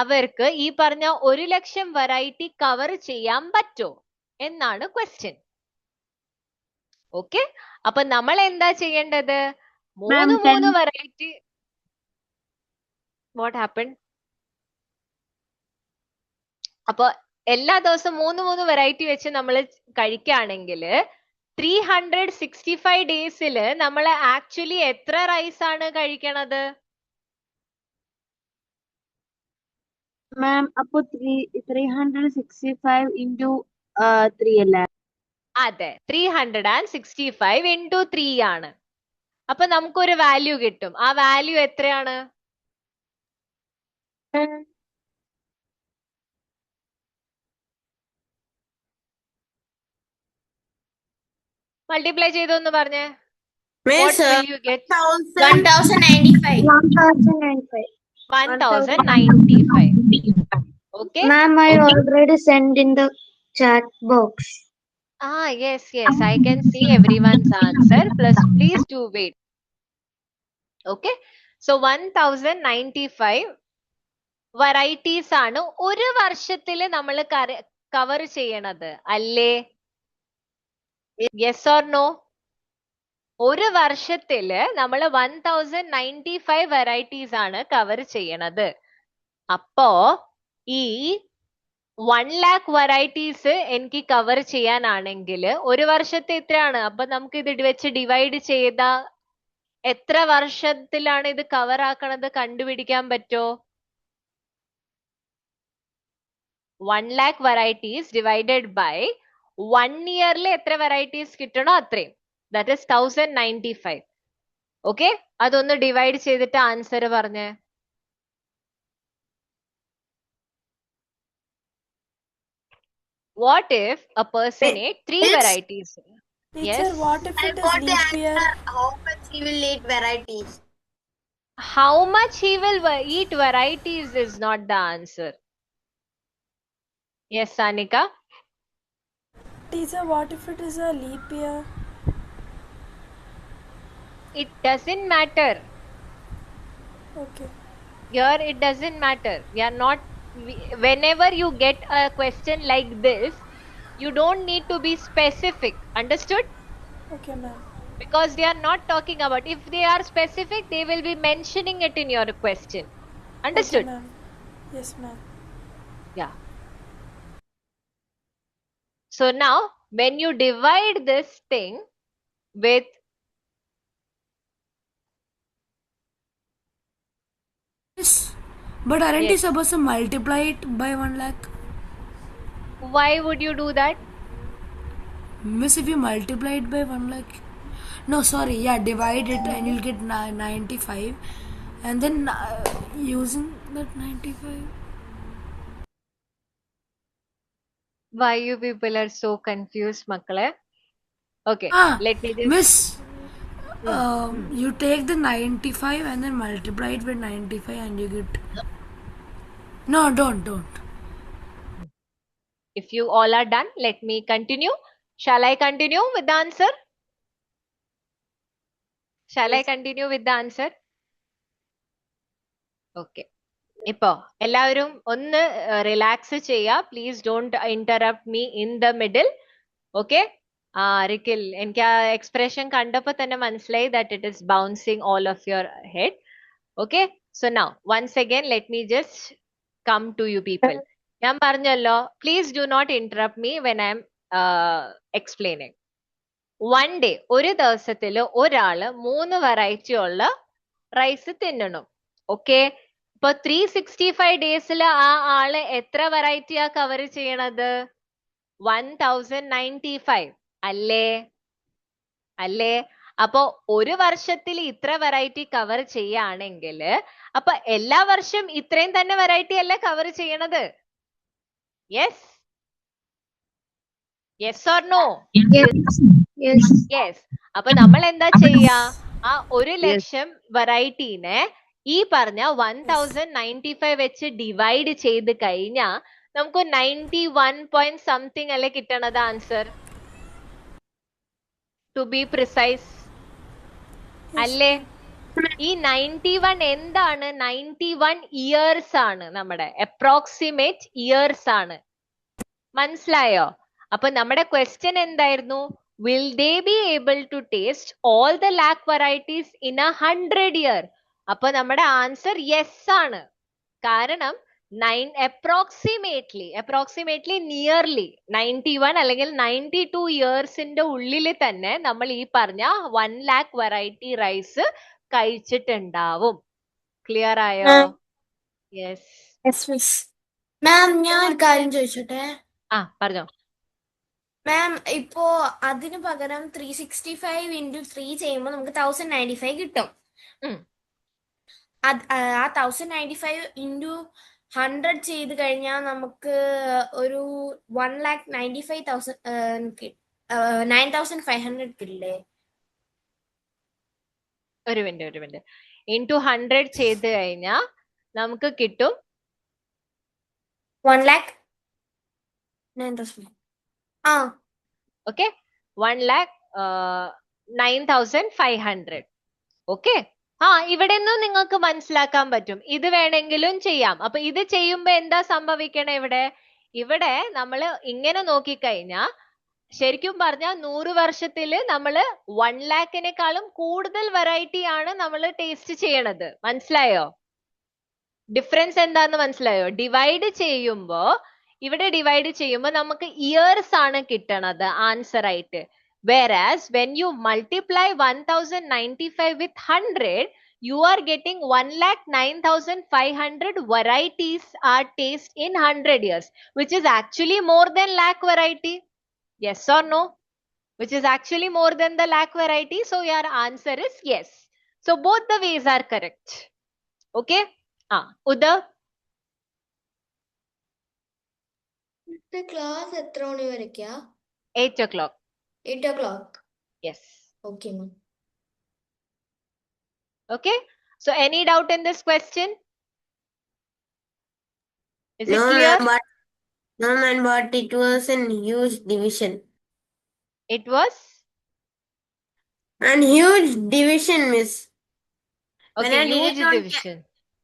അവർക്ക് ഈ പറഞ്ഞ 1 ലക്ഷം വെറൈറ്റി കവർ ചെയ്യാൻ പറ്റോ എന്നാണ് ക്വസ്റ്റ്യൻ. ഓക്കെ, അപ്പൊ നമ്മൾ എന്താ ചെയ്യേണ്ടത്? മൂന്ന് വെറൈറ്റി. What happen? അപ്പൊ എല്ലാ ദിവസവും മൂന്ന് വെറൈറ്റി വെച്ച് നമ്മൾ കഴിക്കുകയാണെങ്കിൽ 365 ഡേയ്സില് നമ്മൾ ആക്ച്വലി എത്ര റൈസ് ആണ് കഴിക്കണത്? മാം, അപ്പൊ 365 into 3 അല്ലേ? അതെ, 365 into 3 ആണ്. അപ്പൊ നമുക്കൊരു വാല്യൂ കിട്ടും. ആ വാല്യൂ എത്രയാണ്? മൾട്ടിപ്ലൈ ചെയ്തോന്ന് പറഞ്ഞേ. What will you get? 1095. 1095. Okay. Ma'am, I already sent in the chat box. Yes, I can see everyone's answer. Plus, please do wait. Okay. So 1095 varieties ആണ് ഒരു വർഷത്തില് നമ്മൾ കവർ ചെയ്യണത് അല്ലേ? Yes or no? ഒരു വർഷത്തില് നമ്മൾ 1095 വെറൈറ്റീസ് ആണ് കവർ ചെയ്യണത്. അപ്പോ ഈ 1 lakh വെറൈറ്റീസ് എനിക്ക് കവർ ചെയ്യാനാണെങ്കിൽ ഒരു വർഷത്തെ എത്രയാണ്? അപ്പൊ നമുക്ക് ഇത് വെച്ച് ഡിവൈഡ് ചെയ്ത എത്ര വർഷത്തിലാണ് ഇത് കവർ ആക്കണത് കണ്ടുപിടിക്കാൻ പറ്റോ? 1 lakh വെറൈറ്റീസ് ഡിവൈഡഡ് ബൈ 1 ഇയറിൽ എത്ര വെറൈറ്റീസ് കിട്ടണോ അത്രയും. That is 1095. ഓക്കെ, അതൊന്ന് ഡിവൈഡ് ചെയ്തിട്ട് ആൻസർ പറഞ്ഞേ. What if a person ate 3 varieties? Teacher, Yes. what if it is leap year? How much he will eat varieties? How much he will eat varieties is not the answer. Yes, Sanika? Teacher, what if it is a leap year? It doesn't matter. Okay. Here it doesn't matter. We are not. Whenever you get a question like this, you don't need to be specific. Understood? Okay, ma'am. Because they are not talking about. If they are specific, they will be mentioning it in your question. Understood? Okay, ma'am. Yes, ma'am. Yeah. So now, when you divide this thing with Yes. But aren't you supposed to multiply it by 1 lakh? why would you do that? Miss, if you multiply it by 1 lakh, No, sorry. Yeah, divide it and you'll get 95. And then using that 95. Why you people are so confused, Makale? Okay, let me just. Miss, you take the 95 and then multiply it with 95 and you get. No, don't. If you all are done, let me continue. Shall I continue with the answer? Shall I continue with the answer? Okay. ഇപ്പോ എല്ലാവരും ഒന്ന് relax ചെയ്യാ. Please don't interrupt me in the middle. Okay. റിക്കിൽ, എനിക്ക് ആ expression കണ്ടപ്പോ തന്നെ മനസ്സിലായി that it is bouncing all of your head. Okay. So now once again let me just come to you people. ഞാൻ പറഞ്ഞല്ലോ, please do not interrupt me when I'm explaining. One day, ഒരു ദിവസത്തില് ഒരാള് 3 variety ഉള്ള rice തിന്നണം. Okay. ഇപ്പൊ 365 ഡേയ്സിൽ ആ ആള് എത്ര വെറൈറ്റിയാ കവർ ചെയ്യണത്? 1095 അല്ലേ? അപ്പൊ ഒരു വർഷത്തിൽ ഇത്ര വെറൈറ്റി കവർ ചെയ്യാണെങ്കിൽ അപ്പൊ എല്ലാ വർഷം ഇത്രയും തന്നെ വെറൈറ്റി അല്ലേ കവർ ചെയ്യണത്? Yes or no? യെസ്. അപ്പൊ നമ്മൾ എന്താ ചെയ്യാ? ആ 1,00,000 വെറൈറ്റീനെ ഈ പറഞ്ഞ 1095 വെച്ച് ഡിവൈഡ് ചെയ്ത് കഴിഞ്ഞാ നമുക്ക് 91 പോയിന്റ് സംതിങ് അല്ലേ കിട്ടണത് ആൻസർ? ടു ബി പ്രിസൈസ് അല്ലേ? ഈ 91 എന്താണ്? 91 ഇയേഴ്സ് ആണ്, നമ്മുടെ അപ്രോക്സിമേറ്റ് ഇയേഴ്സ് ആണ്. മനസ്സിലായോ? അപ്പൊ നമ്മുടെ ക്വസ്റ്റ്യൻ എന്തായിരുന്നു? Will they be able to taste all the lakh varieties in 100 year? അപ്പൊ നമ്മുടെ ആൻസർ യെസ് ആണ്. കാരണം അപ്രോക്സിമേറ്റ്ലി നിയർലി 91 അല്ലെങ്കിൽ 92 ഇയേഴ്സിന്റെ ഉള്ളിൽ തന്നെ നമ്മൾ ഈ പറഞ്ഞ 1 lakh വെറൈറ്റി റൈസ് കഴിച്ചിട്ടുണ്ടാവും. ക്ലിയർ ആയോ? യെസ്. മാം, ഞാൻ ഒരു കാര്യം ചോദിച്ചോട്ടെ? പറഞ്ഞോ. മാം, ഇപ്പോ അതിന് പകരം 365 into 3 ചെയ്യുമ്പോ നമുക്ക് 1095 കിട്ടും. ആ 1095 into 100 ചെയ്ത് കഴിഞ്ഞാൽ നമുക്ക് ഒരു 9,500 കിട്ടില്ലേ? ഒരു മിനിറ്റ്. ഇൻറ്റു 100 ചെയ്ത് കഴിഞ്ഞാ നമുക്ക് കിട്ടും 1,09,000. ഓക്കെ. 1,09,500. ഓക്കെ. ഇവിടെ നിന്നും നിങ്ങൾക്ക് മനസ്സിലാക്കാൻ പറ്റും. ഇത് വേണമെങ്കിലും ചെയ്യാം. അപ്പൊ ഇത് ചെയ്യുമ്പോ എന്താ സംഭവിക്കണേ? ഇവിടെ നമ്മള് ഇങ്ങനെ നോക്കിക്കഴിഞ്ഞാ ശരിക്കും പറഞ്ഞാൽ 100 വർഷത്തില് നമ്മള് 1 lakhനേക്കാളും കൂടുതൽ വെറൈറ്റി ആണ് നമ്മൾ ടേസ്റ്റ് ചെയ്യണത്. മനസ്സിലായോ? ഡിഫറൻസ് എന്താന്ന് മനസ്സിലായോ? ഇവിടെ ഡിവൈഡ് ചെയ്യുമ്പോ നമുക്ക് ഇയേഴ്സ് ആണ് കിട്ടണത് ആൻസർ ആയിട്ട്. Whereas when you multiply 1095 with 100, you are getting 1,09,500 varieties are taste in 100 years, which is actually more than lakh variety. Yes or no? Which is actually more than the lakh variety. So your answer is yes. So both the ways are correct. Okay? Uda? Class എത്ര മണി വരയ്ക്കാ? 8 o'clock. 8 o'clock. Yes. Okay, ma'am. Okay. So any doubt in this question? Is it clear? No, ma'am, but it was a huge division. It was? And huge division, miss. Okay, huge division.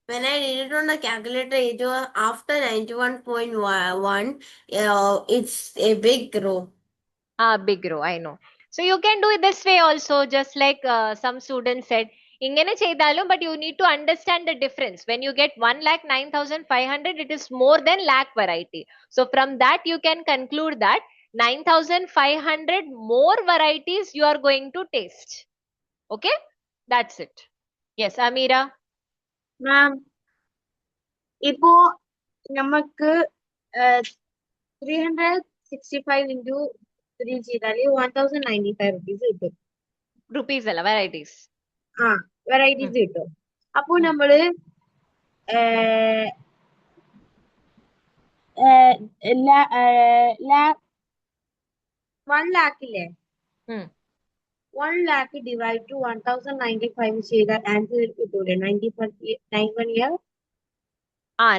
When I did it on the calculator, it was after 91.1. It's a big row. Big row, I know. So you can do it this way also, just like some students said. Ingane cheydalum, but you need to understand the difference. When you get 1,09,500, it is more than lakh variety. So from that, you can conclude that 9,500 more varieties you are going to taste. Okay? That's it. Yes, Amira? മാം, ഇപ്പോ നമുക്ക് 365 into 3 ചെയ്താല് 1,095 rupees കിട്ടും. rupees അല്ല varieties. Varieties കിട്ടും. അപ്പൊ നമ്മള് 1 lakh ഇല്ലേ, 1 lakh divide to 1095 ചെയ്താൽ ആൻസർ കിട്ടൂലേ? 91 ഇയർ.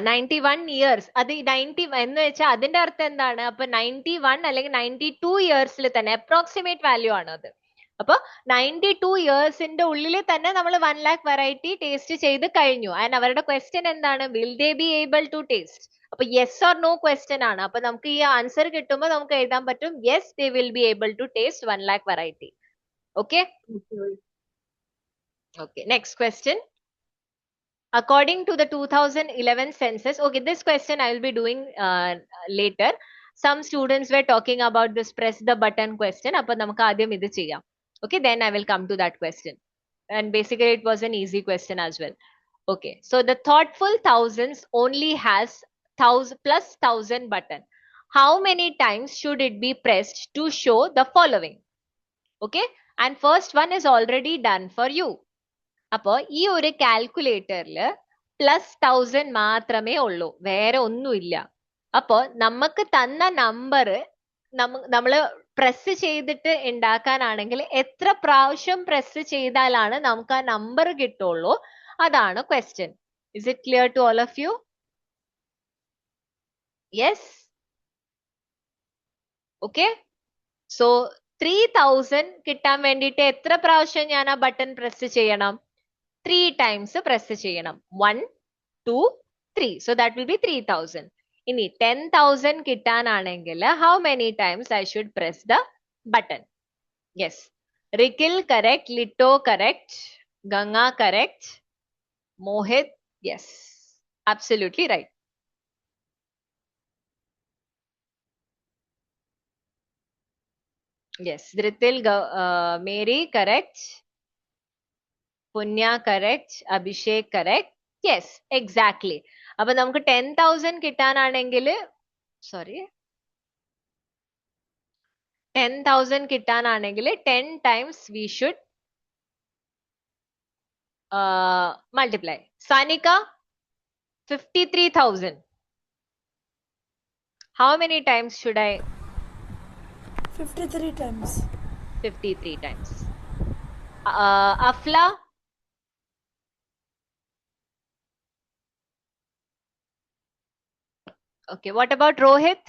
91 ഇയേഴ്സ്. അത് 90 എന്ന് വെച്ചാൽ അതിന്റെ അർത്ഥം എന്താണ്? അപ്പൊ 91 അല്ലെങ്കിൽ 92 ഇയേഴ്സിൽ തന്നെ അപ്രോക്സിമേറ്റ് വാല്യൂ ആണ് അത്. അപ്പൊ 92 ഇയേഴ്സിന്റെ ഉള്ളിൽ തന്നെ നമ്മൾ 1 lakh വെറൈറ്റി ടേസ്റ്റ് ചെയ്ത് കഴിഞ്ഞു. ആൻഡ് അവരുടെ ക്വസ്റ്റ്യൻ എന്താണ്? Will they be able to taste? അപ്പൊ യെസ് ഓർ നോ ക്വസ്റ്റ്യൻ ആണ്. അപ്പൊ നമുക്ക് ഈ ആൻസർ കിട്ടുമ്പോൾ നമുക്ക് എഴുതാൻ പറ്റും yes they will be able to taste 1 lakh variety. Okay, okay. Next question. According to the 2011 census, okay, this question I will be doing later. Some students were talking about this press the button question. Appo namukku aadyam idu cheyyam. Okay, then I will come to that question. And basically it was an easy question as well. Okay, so the thoughtful thousands only has 1000 button. How many times should it be pressed to show the following? Okay, and first one is already done for you. അപ്പോ ഈ ഒരു കാൽക്കുലേറ്ററില് +1000 മാത്രമേ ഉള്ളൂ, വേറെ ഒന്നുമില്ല. അപ്പോ നമുക്ക് തന്ന നമ്പർ നമ്മള് പ്രസ് ചെയ്തിട്ട് ഉണ്ടാക്കാനാണെങ്കിൽ എത്ര പ്രാവശ്യം പ്രസ് ചെയ്താലാണ് നമുക്ക് ആ നമ്പർ കിട്ടുള്ളൂ? അതാണ് question. Is it clear to all of you? Yes, okay. So 3000 കിട്ടാൻ വേണ്ടിയിട്ട് എത്ര പ്രാവശ്യം ഞാൻ ആ ബട്ടൺ പ്രസ് ചെയ്യണം? 3 times പ്രസ് ചെയ്യണം. 1, 2, 3. So that will be 3000. ഇനി 10,000 കിട്ടാനാണെങ്കിൽ how many times I should press the button? Yes. Rikhil correct, Lito correct, Ganga correct, Mohit, yes, absolutely right. Yes, Dhritil, Mary correct, Punya correct, Abhishek correct. Yes, exactly. അപ്പൊ നമുക്ക് 10,000 കിട്ടാനാണെങ്കിൽ 10,000 കിട്ടാനാണെങ്കിൽ 10 times we should multiply. Sanika, 53,000. How many times should I? 53 times. 53 times. Afla, okay. What about Rohit?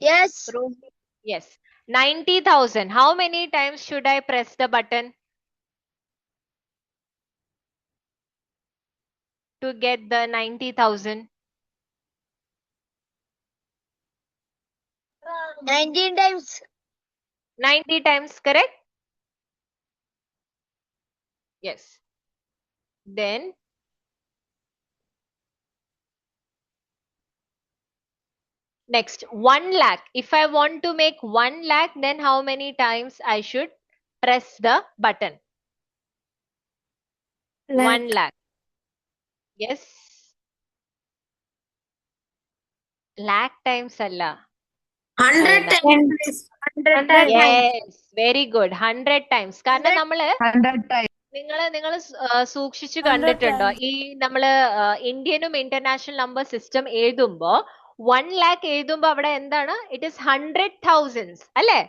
Yes. Rohit, yes. 90,000. How many times should I press the button to get the 90,000? 19 times. 90 times, correct? Yes. Then next, 1 lakh. If I want to make 1 lakh, then how many times I should press the button? 1 lakh. Yes. Lakh times alla. 100 times. 100 Yes, very good. 100 times. കാരണം നമ്മള് 100 times. നിങ്ങള് സൂക്ഷിച്ചു കണ്ടിട്ടുണ്ടോ? ഈ നമ്മള് ഇന്ത്യനും international number system എഴുതുമ്പോ 1 lakh എഴുതുമ്പോ അവിടെ എന്താണ്? It is 100,000 അല്ലെ?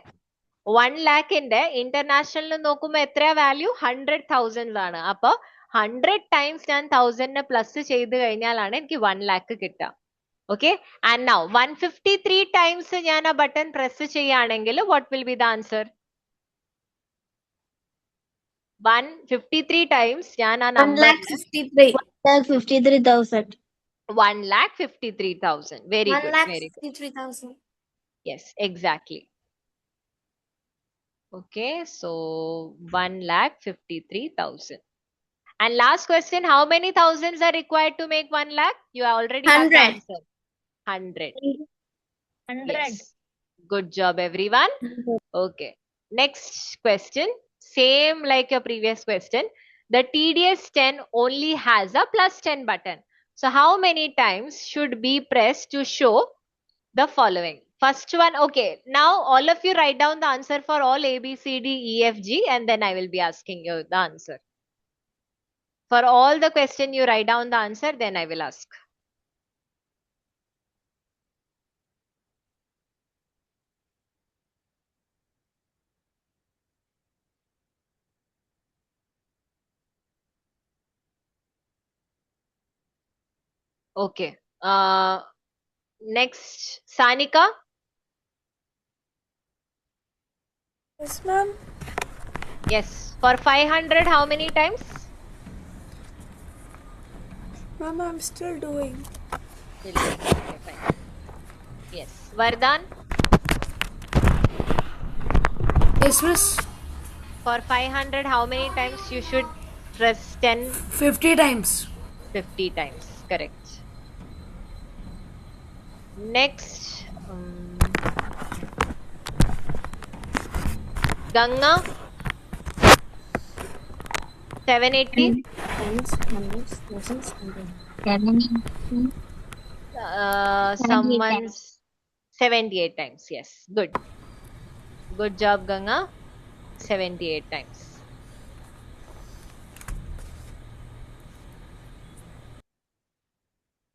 1 lakhന്റെ ഇന്റർനാഷണലിൽ നോക്കുമ്പോ എത്രയാ വാല്യൂ? 100,000 ആണ്. അപ്പൊ 100 times ഞാൻ 1000 പ്ലസ് ചെയ്ത് കഴിഞ്ഞാലാണ് എനിക്ക് 1 lakh കിട്ടുക. Okay, and now 153 times ഞാൻ ആ ബട്ടൺ പ്രസ് ചെയ്യുകയാണെങ്കിൽ what will be the answer? 153 times ഞാൻ ആ number 1,53,000. 1,53,000. Very good, very good. 1,53,000. Yes, exactly. Okay, so 1,53,000. And last question, how many thousands are required to make 1 lakh? You already have the 100. answer. 100. 100. Yes. Good job, everyone. Okay. Next question. Same like your previous question. The TDS 10 only has a +10 button. So how many times should be pressed to show the following? First one, okay. Now all of you write down the answer for all A, B, C, D, E, F, G, and then I will be asking you the answer. For all the question, you write down the answer, then I will ask. Okay. Next, Sanika. Yes, ma'am. Yes. For 500, how many times? Ma'am, I'm still doing. Still doing. Okay, fine. Yes. Vardhan. Yes, miss. For 500, how many times you should press 10? 50 times. 50 times. Correct. Next, Ganga. 780. Someone's 78 times. Yes. Good. Good job, Ganga. 78 times.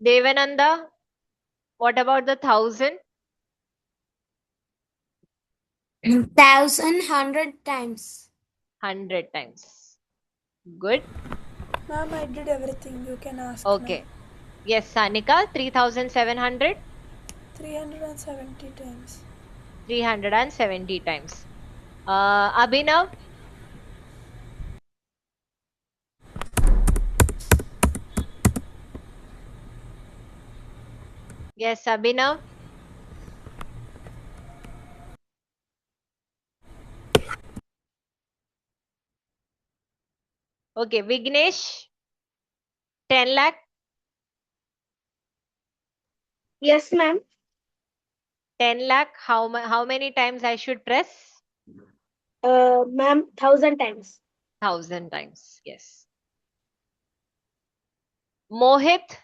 Devananda, what about the 1000? 1,100 times. 100 times. Good. Ma'am, I did everything. You can ask Okay. now. Yes, Sanika, 3700? 370 times. 370 times. Abhinav? Yes, Abhinav? Okay, Vignesh? 10 lakh? Yes, ma'am. 10 lakh? How many times I should press? Ma'am, 1,000 times. 1000 times. Yes. Mohit?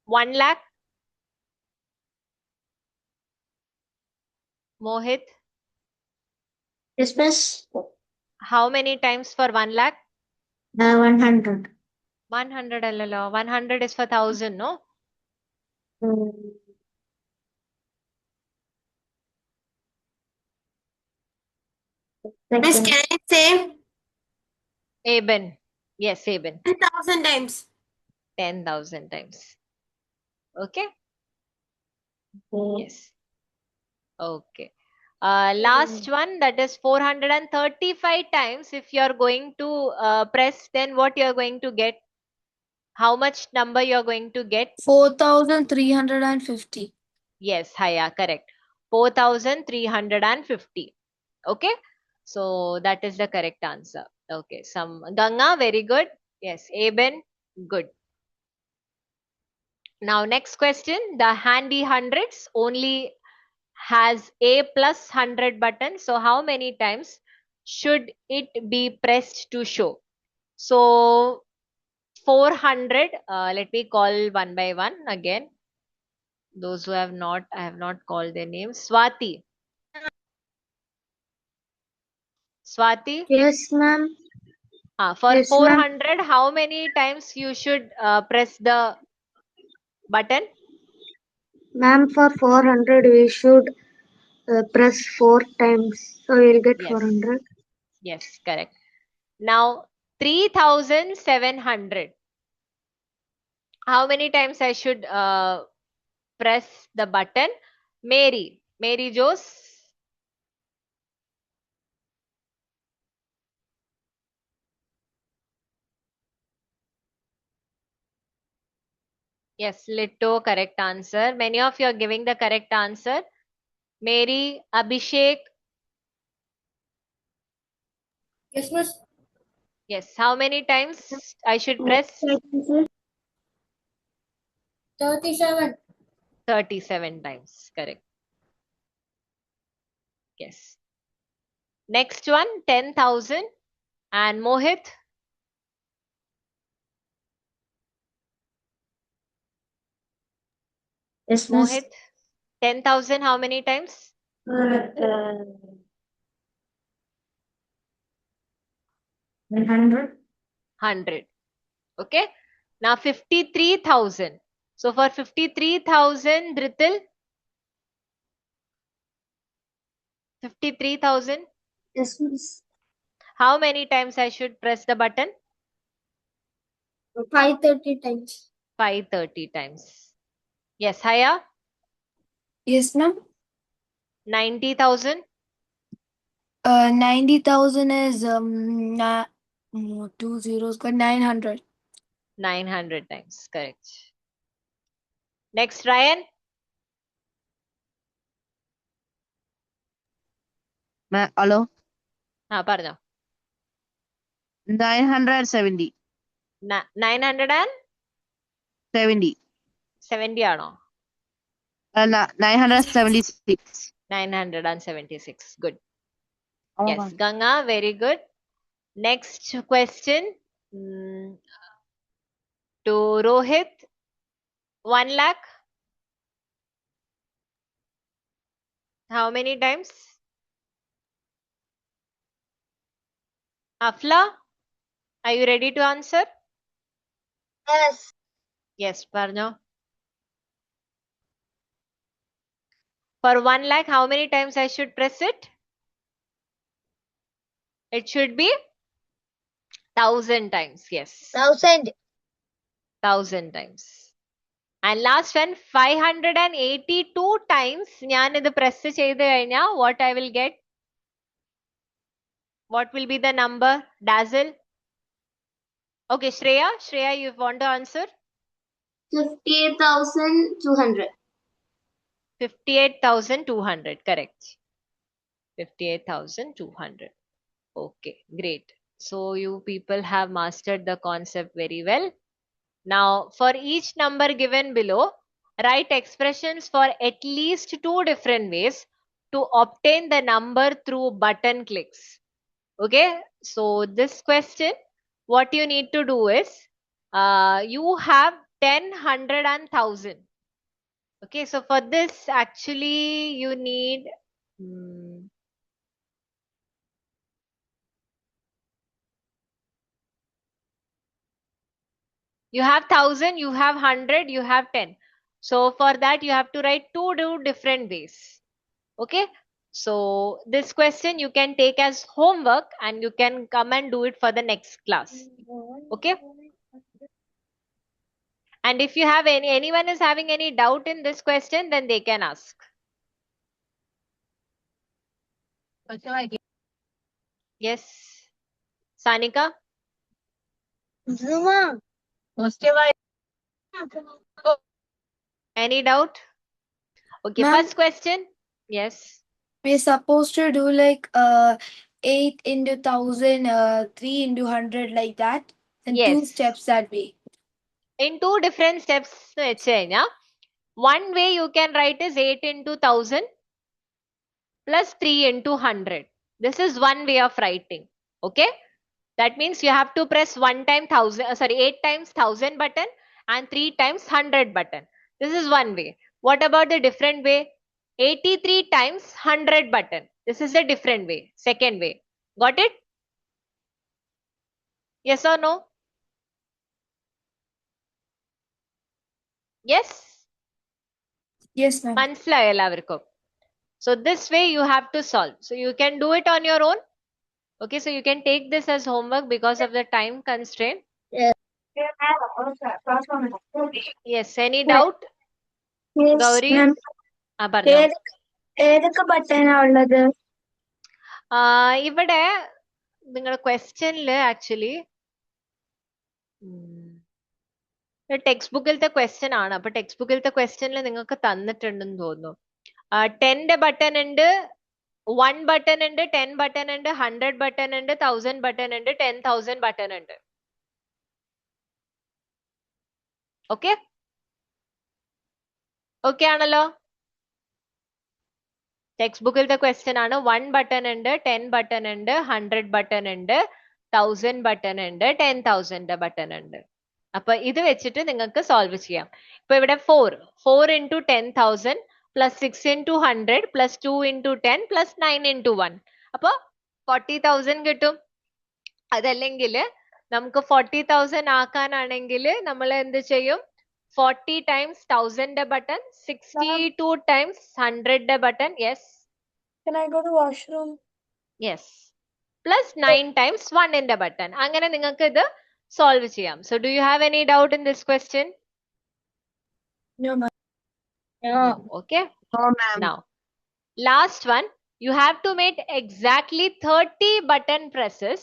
1 lakh? Mohit? Yes, miss. How many times for 1 lakh? 100. 100 allala. 100 is for 1000, no? Miss, can I say Aben. Yes, Aben. 10,000 times? 10,000 times. Okay? Yes. Okay. Last one, that is 435 times. If you're going to press, then what you're going to get? How much number you're going to get? 4,350. Yes, Haya, correct. 4,350. Okay? So that is the correct answer. Okay. Ganga, very good. Yes. Aben, good. Now, next question. The handy hundreds only has a plus 100 button. So how many times should it be pressed to show? So 400, let me call one by one again. Those who I have not called their names. Swati. Swati, Yes, ma'am. for Yes, ma'am. 400, how many times you should press the button? Ma'am, for 400, we should press 4 times. So we'll get Yes. 400. Yes, correct. Now 3,700. How many times I should press the button? Mary Jose. Yes, Litto, correct answer. Many of you are giving the correct answer. Mary, Abhishek. Yes, miss. Yes, how many times I should press? 37. 37 times, correct. Yes. Next one, 10,000. And Mohit? Yes, miss. Mohit, 10,000 how many times? 100. 100. Okay. Now 53,000. So for 53,000, Dhritil? 53,000. Yes, miss. How many times I should press the button? 530 times. 530 times. Yes, Haya? Yes, ma'am. 90,000. 90,000 is 2 zeros, got 900. 900 times. Correct. Next, Ryan. Hello? Parno. 970. 970 70. ആണോ? 976. 976. Good. Oh, Yes, Ganga, very good. Next question to Rohit. 1 lakh. How many times? Afla, are you ready to answer? Yes. Yes, Parno. For 1 lakh, how many times I should press it? It should be 1,000 times. Yes. 1000. 1,000 times. And last one, 582 times. Press what I will get? What will be the number? Dazzle? Okay, Shreya. Shreya, you want to answer? 58,200. 58,200. Correct. 58,200. Okay, great. So you people have mastered the concept very well. Now, for each number given below, write expressions for at least 2 different ways to obtain the number through button clicks. Okay, so this question, what you need to do is, you have 10, 100 and 1,000. Okay, so for this, actually, you need... You have 1,000, you have 100, you have 10. So for that, you have to write 2 different ways. Okay. So this question you can take as homework and you can come and do it for the next class. Okay. And if you have anyone is having any doubt in this question, then they can ask. Yes. Sanika? Zuma. Any doubt? Okay, first question. Yes. We're supposed to do like 8 into 1,000, 3 into 100 like that. And 2 steps that way. In 2 different steps, one way you can write is 8 into 1,000 plus 3 into 100. This is one way of writing. Okay. That means you have to press 8 times 1,000 button and 3 times 100 button. This is one way. What about the different way? 83 times 100 button. This is the different way. Second way. Got it? Yes or no? Yes? Yes, ma'am. So this way you have to solve. So you can do it on your own. Okay, so you can take this as homework because of the time constraint. Yes. Yes, any doubt? Yes, Gauri? ma'am. ഏതൊക്കെ ബട്ടനാ ഉള്ളത്? ഇവിടെ നിങ്ങളുടെ ക്വസ്റ്റ്യനില് actually text ബുക്കിലത്തെ question ആണ്. അപ്പൊ text ബുക്കിലത്തെ ക്വസ്റ്റ്യനിൽ നിങ്ങൾക്ക് തന്നിട്ടുണ്ടെന്ന് തോന്നുന്നു. 10 button ഉണ്ട്, 1 ബട്ടൺ ഉണ്ട്, 10 ബട്ടൺ ഉണ്ട്, 100 ബട്ടൺ ഉണ്ട്, 1,000 ബട്ടൺ ഉണ്ട്, 10,000 ബട്ടൺ ഉണ്ട്. ഓക്കെ ഓക്കെ ആണല്ലോ? ടെക്സ്റ്റ് ബുക്കിലത്തെ ക്വസ്റ്റ്യൻ ആണ്. 1 ബട്ടൺ ഉണ്ട്, 10 ബട്ടൺ ഉണ്ട്, 100 ബട്ടൺ ഉണ്ട്, 1,000 ബട്ടൺ ഉണ്ട്, 10,000 ബട്ടൺ ഉണ്ട്. അപ്പൊ ഇത് വെച്ചിട്ട് നിങ്ങൾക്ക് സോൾവ് ചെയ്യാം. ഇപ്പൊ ഇവിടെ 4 into 10,000, plus 6 into 100 plus 2 into 10 plus 9 into 1. അപ്പൊ 40,000 കിട്ടും. അതല്ലെങ്കിൽ നമുക്ക് 40,000 ആക്കാനാണെങ്കിൽ നമ്മൾ എന്ത് ചെയ്യും? 40 times 1000 button, 62 times 100 button. Yes. Can I go to washroom? Yes. Plus 9 times 1 in the button. അങ്ങനെ നിങ്ങൾക്ക് ഇത് solve ചെയ്യാം. So do you have any doubt in this question? No, ma'am. No. Okay. No, ma'am. Now, last one. You have to make exactly 30 button presses.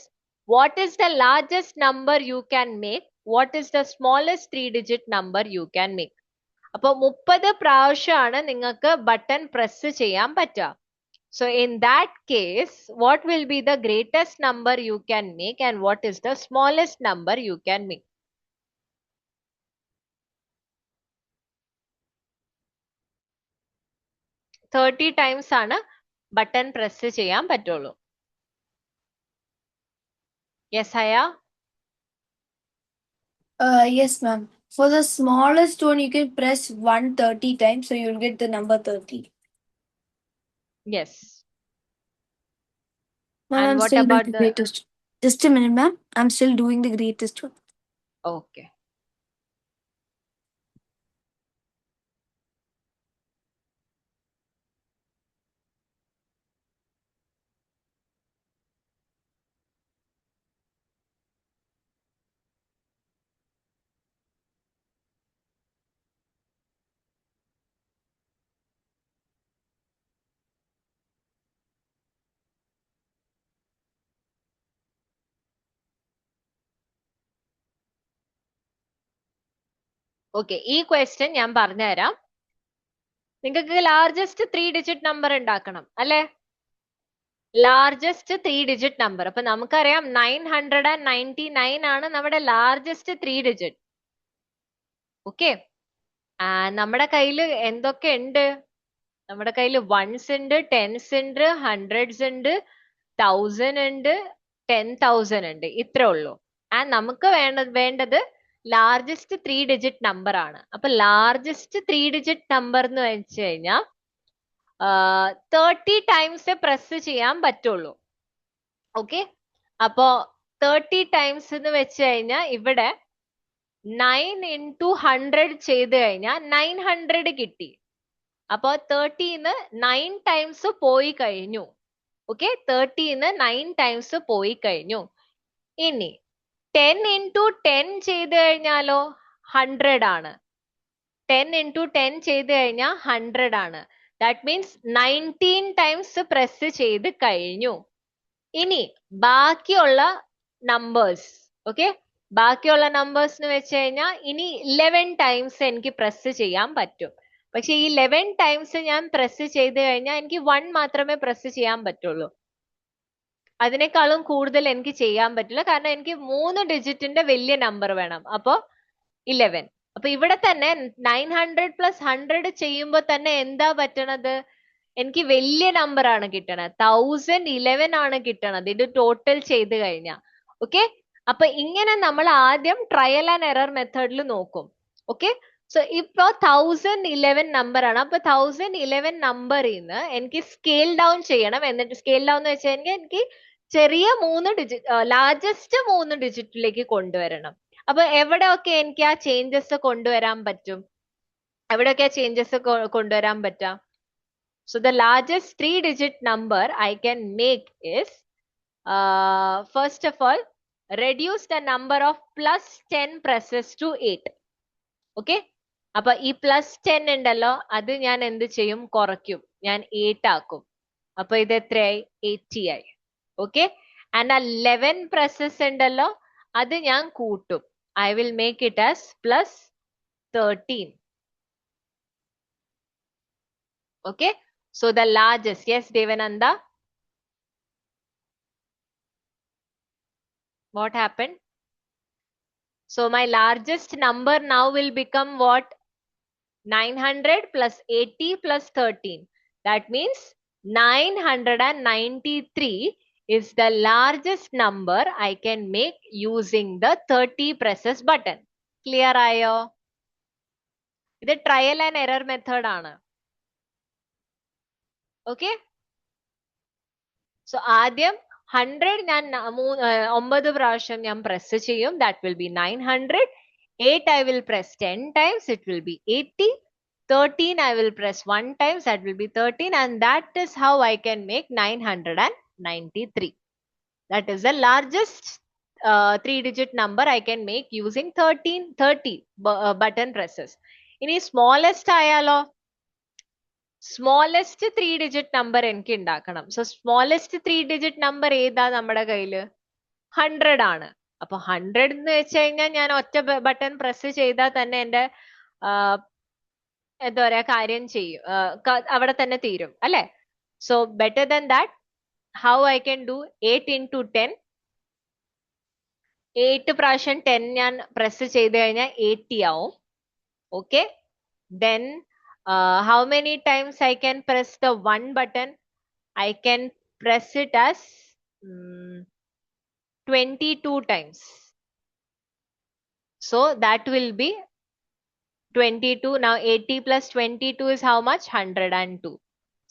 What is the largest number you can make? What is the smallest 3-digit number you can make? അപ്പൊ 30 പ്രാവശ്യമാണ് നിങ്ങൾക്ക് button press ചെയ്യാൻ പറ്റുക. So in that case, what will be the greatest number you can make and what is the smallest number you can make? Thirty times ആണ് button press ചെയ്യാൻ പറ്റുള്ളൂ. Yes, Haya? Yes, ma'am. For the smallest one, you can press 130 times, so you'll get the number 30. Yes. Ma'am, And I'm what still about doing the the- greatest. Just a minute, ma'am. I'm still doing the greatest one. Okay. Okay, ഈ question ഞാൻ പറഞ്ഞുതരാം. നിങ്ങൾക്ക് largest 3-digit number ഉണ്ടാക്കണം അല്ലെ? Largest 3-digit number. അപ്പൊ നമുക്കറിയാം 999 ആണ് നമ്മുടെ ലാർജസ്റ്റ് 3-digit. ഓക്കെ, നമ്മുടെ കയ്യിൽ എന്തൊക്കെ ഉണ്ട്? നമ്മുടെ കയ്യിൽ 1s ഉണ്ട്, 10s ഉണ്ട്, 100s ഉണ്ട്, 1000 ഉണ്ട്, 10,000 ഉണ്ട്. ഇത്രേ ഉള്ളൂ. നമുക്ക് വേണ്ടത് ലാർജസ്റ്റ് 3-digit നമ്പർ ആണ്. അപ്പൊ ലാർജസ്റ്റ് 3-digit നമ്പർ എന്ന് വെച്ച് കഴിഞ്ഞാൽ 30 ടൈംസ് പ്രസ് ചെയ്യാൻ പറ്റുള്ളൂ. ഓക്കെ, അപ്പോ 30 ടൈംസ് എന്ന് വെച്ച് കഴിഞ്ഞാൽ ഇവിടെ 9 into 100 ചെയ്ത് കഴിഞ്ഞാൽ 900 കിട്ടി. അപ്പൊ 30ന്ന് 9 ടൈംസ് പോയി കഴിഞ്ഞു. ഓക്കെ, 30ന്ന് 9 ടൈംസ് പോയി കഴിഞ്ഞു. ഇനി 10 into 10 ചെയ്ത് കഴിഞ്ഞാലോ 100 ആണ്. 10 into 10 ചെയ്ത് കഴിഞ്ഞാൽ 100 ആണ്. ദാറ്റ് മീൻസ് 19 ടൈംസ് പ്രസ് ചെയ്ത് കഴിഞ്ഞു. ഇനി ബാക്കിയുള്ള നമ്പേഴ്സ്, ഓക്കെ, ബാക്കിയുള്ള നമ്പേഴ്സ് എന്ന് വെച്ച് കഴിഞ്ഞാൽ ഇനി 11 ടൈംസ് എനിക്ക് പ്രസ് ചെയ്യാൻ പറ്റും. പക്ഷെ ഈ 11 ടൈംസ് ഞാൻ പ്രസ് ചെയ്ത് കഴിഞ്ഞാൽ എനിക്ക് 1 മാത്രമേ പ്രസ് ചെയ്യാൻ പറ്റുള്ളൂ. അതിനേക്കാളും കൂടുതൽ എനിക്ക് ചെയ്യാൻ പറ്റില്ല, കാരണം എനിക്ക് 3 ഡിജിറ്റിന്റെ വലിയ നമ്പർ വേണം. അപ്പോ 11. അപ്പൊ ഇവിടെ തന്നെ 900 plus 100 ചെയ്യുമ്പോൾ തന്നെ എന്താ പറ്റണത്? എനിക്ക് വലിയ നമ്പർ ആണ് കിട്ടണത്. 1011 ആണ് കിട്ടണത് ഇത് ടോട്ടൽ ചെയ്ത് കഴിഞ്ഞാൽ. ഓക്കെ, അപ്പൊ ഇങ്ങനെ നമ്മൾ ആദ്യം ട്രയൽ ആൻഡ് എറർ മെത്തേഡിൽ നോക്കും. ഓക്കെ, സോ ഇപ്പോ 1011 നമ്പർ ആണ്. അപ്പൊ 1011 നമ്പറിൽ നിന്ന് എനിക്ക് സ്കെയിൽ ഡൗൺ ചെയ്യണം. എന്നിട്ട് സ്കെയിൽ ഡൗൺ എന്ന് വെച്ചാൽ എനിക്ക് ചെറിയ 3 ഡിജിറ്റ് ലാർജസ്റ്റ് 3 ഡിജിറ്റിലേക്ക് കൊണ്ടുവരണം. അപ്പൊ എവിടെയൊക്കെ എനിക്ക് ആ ചേഞ്ചസ് കൊണ്ടുവരാൻ പറ്റും? എവിടെയൊക്കെ ചേഞ്ചസ് കൊണ്ടുവരാൻ പറ്റാം? So the largest 3-digit number I can make is, first of all, reduce the number of plus 10 presses to 8. Okay? അപ്പൊ ഈ പ്ലസ് 10 ഉണ്ടല്ലോ, അത് ഞാൻ എന്ത് ചെയ്യും? കുറയ്ക്കും. ഞാൻ 8 ആക്കും. അപ്പൊ ഇത് എത്രയായി? 80 ആയി. ഓക്കെ, ആൻഡ് ആ 11 presses ഉണ്ടല്ലോ, അത് ഞാൻ കൂട്ടും. I will make it as plus 13. Okay, so the largest, yes, Devananda, what happened? So my largest number now will become what? 900 plus 80 plus 13. That means 993 is the largest number I can make using the 30 presses button. Clear ആയോ? ഇത് trial and error method ആണ്. Okay. So ആദ്യം 100 ഞാൻ 9 പ്രാവശ്യം ഞാൻ press ചെയ്യും. That will be 900. 8 I will press 10 times. It will be 80. 13 I will press 1 times. That will be 13. And that is how I can make 993. That is the largest 3-digit number I can make using 30 button presses. ഇനി smallest ആയാലോ? Smallest 3-digit number എനിക്ക് ഉണ്ടാക്കണം. So smallest 3-digit number ഏതാ നമ്മുടെ കയ്യില്? 100 ആണ്. അപ്പൊ 100 എന്ന് വെച്ച് കഴിഞ്ഞാൽ ഞാൻ ഒറ്റ ബട്ടൺ പ്രസ് ചെയ്താൽ തന്നെ എന്റെ എന്താ പറയാ കാര്യം ചെയ്യും, അവിടെ തന്നെ തീരും അല്ലെ? So better than that, how I can do 8 into 10. 8 പ്രാവശ്യം 10 ഞാൻ പ്രസ് ചെയ്ത് കഴിഞ്ഞാൽ 80 ആവും. Okay. Then how many times I can press the 1 button? I can press it as 22 times. So that will be 22. Now 80 plus 22 is how much? 102.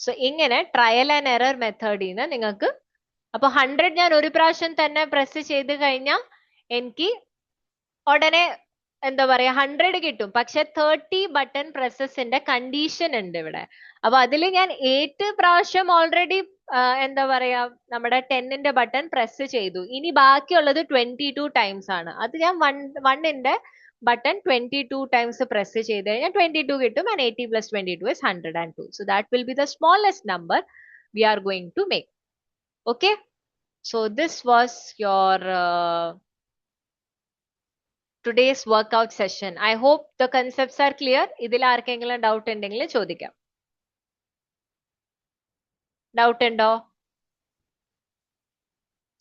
So ഇങ്ങനെ trial and error മെത്തേഡിന്ന് നിങ്ങൾക്ക്, അപ്പൊ 100 ഞാൻ ഒരു പ്രാവശ്യം തന്നെ പ്രസ് ചെയ്ത് കഴിഞ്ഞാൽ എനിക്ക് ഉടനെ എന്താ പറയാ 100 കിട്ടും. പക്ഷെ 30 ബട്ടൺ പ്രസസിന്റെ കണ്ടീഷൻ ഉണ്ട് ഇവിടെ. അപ്പൊ അതിൽ ഞാൻ 8 പ്രാവശ്യം ഓൾറെഡി എന്താ പറയാ നമ്മുടെ 10ന്റെ ബട്ടൺ പ്രസ് ചെയ്തു. ഇനി ബാക്കിയുള്ളത് 22 ടൈംസ് ആണ്. അത് ഞാൻ 1ന്റെ ബട്ടൺ 22 ടൈംസ് പ്രസ് ചെയ്ത് കഴിഞ്ഞാൽ 22 കിട്ടും. And 80 plus 22 is 102. So that will be the smallest number we are going to make. Okay. So this was your today's workout session. I hope the concepts are clear. ഇതിൽ ആർക്കെങ്കിലും doubt ഉണ്ടെങ്കിൽ ചോദിക്കാം. Doubt ഉണ്ടോ?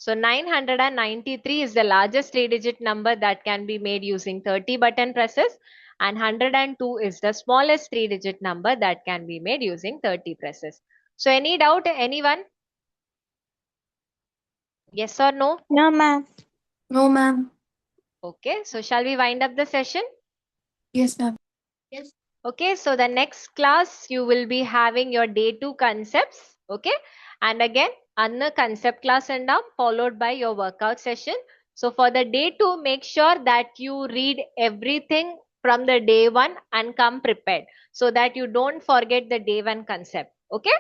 So 993 is the largest 3-digit number that can be made using 30 button presses, and 102 is the smallest 3-digit number that can be made using 30 presses. So any doubt, anyone? Yes or no? No, ma'am. No, ma'am. Okay, so shall we wind up the session? Yes, ma'am. Okay, so the next class you will be having your day 2 concepts. Okay, and again another concept class and followed by your workout session. So for the day 2, make sure that you read everything from the day 1 and come prepared, so that you don't forget the day 1 concept. Okay.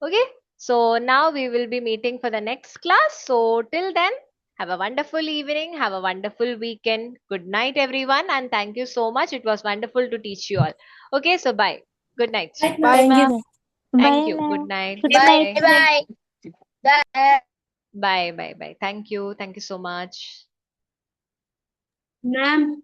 Okay, so now we will be meeting for the next class. So till then, have a wonderful evening. Have a wonderful weekend. Good night, everyone. And thank you so much. It was wonderful to teach you all. Okay, so bye. Good night. Bye, ma'am. Thank you. Good night. Good Bye. night. Bye. Bye. Bye. Bye. Thank you. Thank you so much. Ma'am.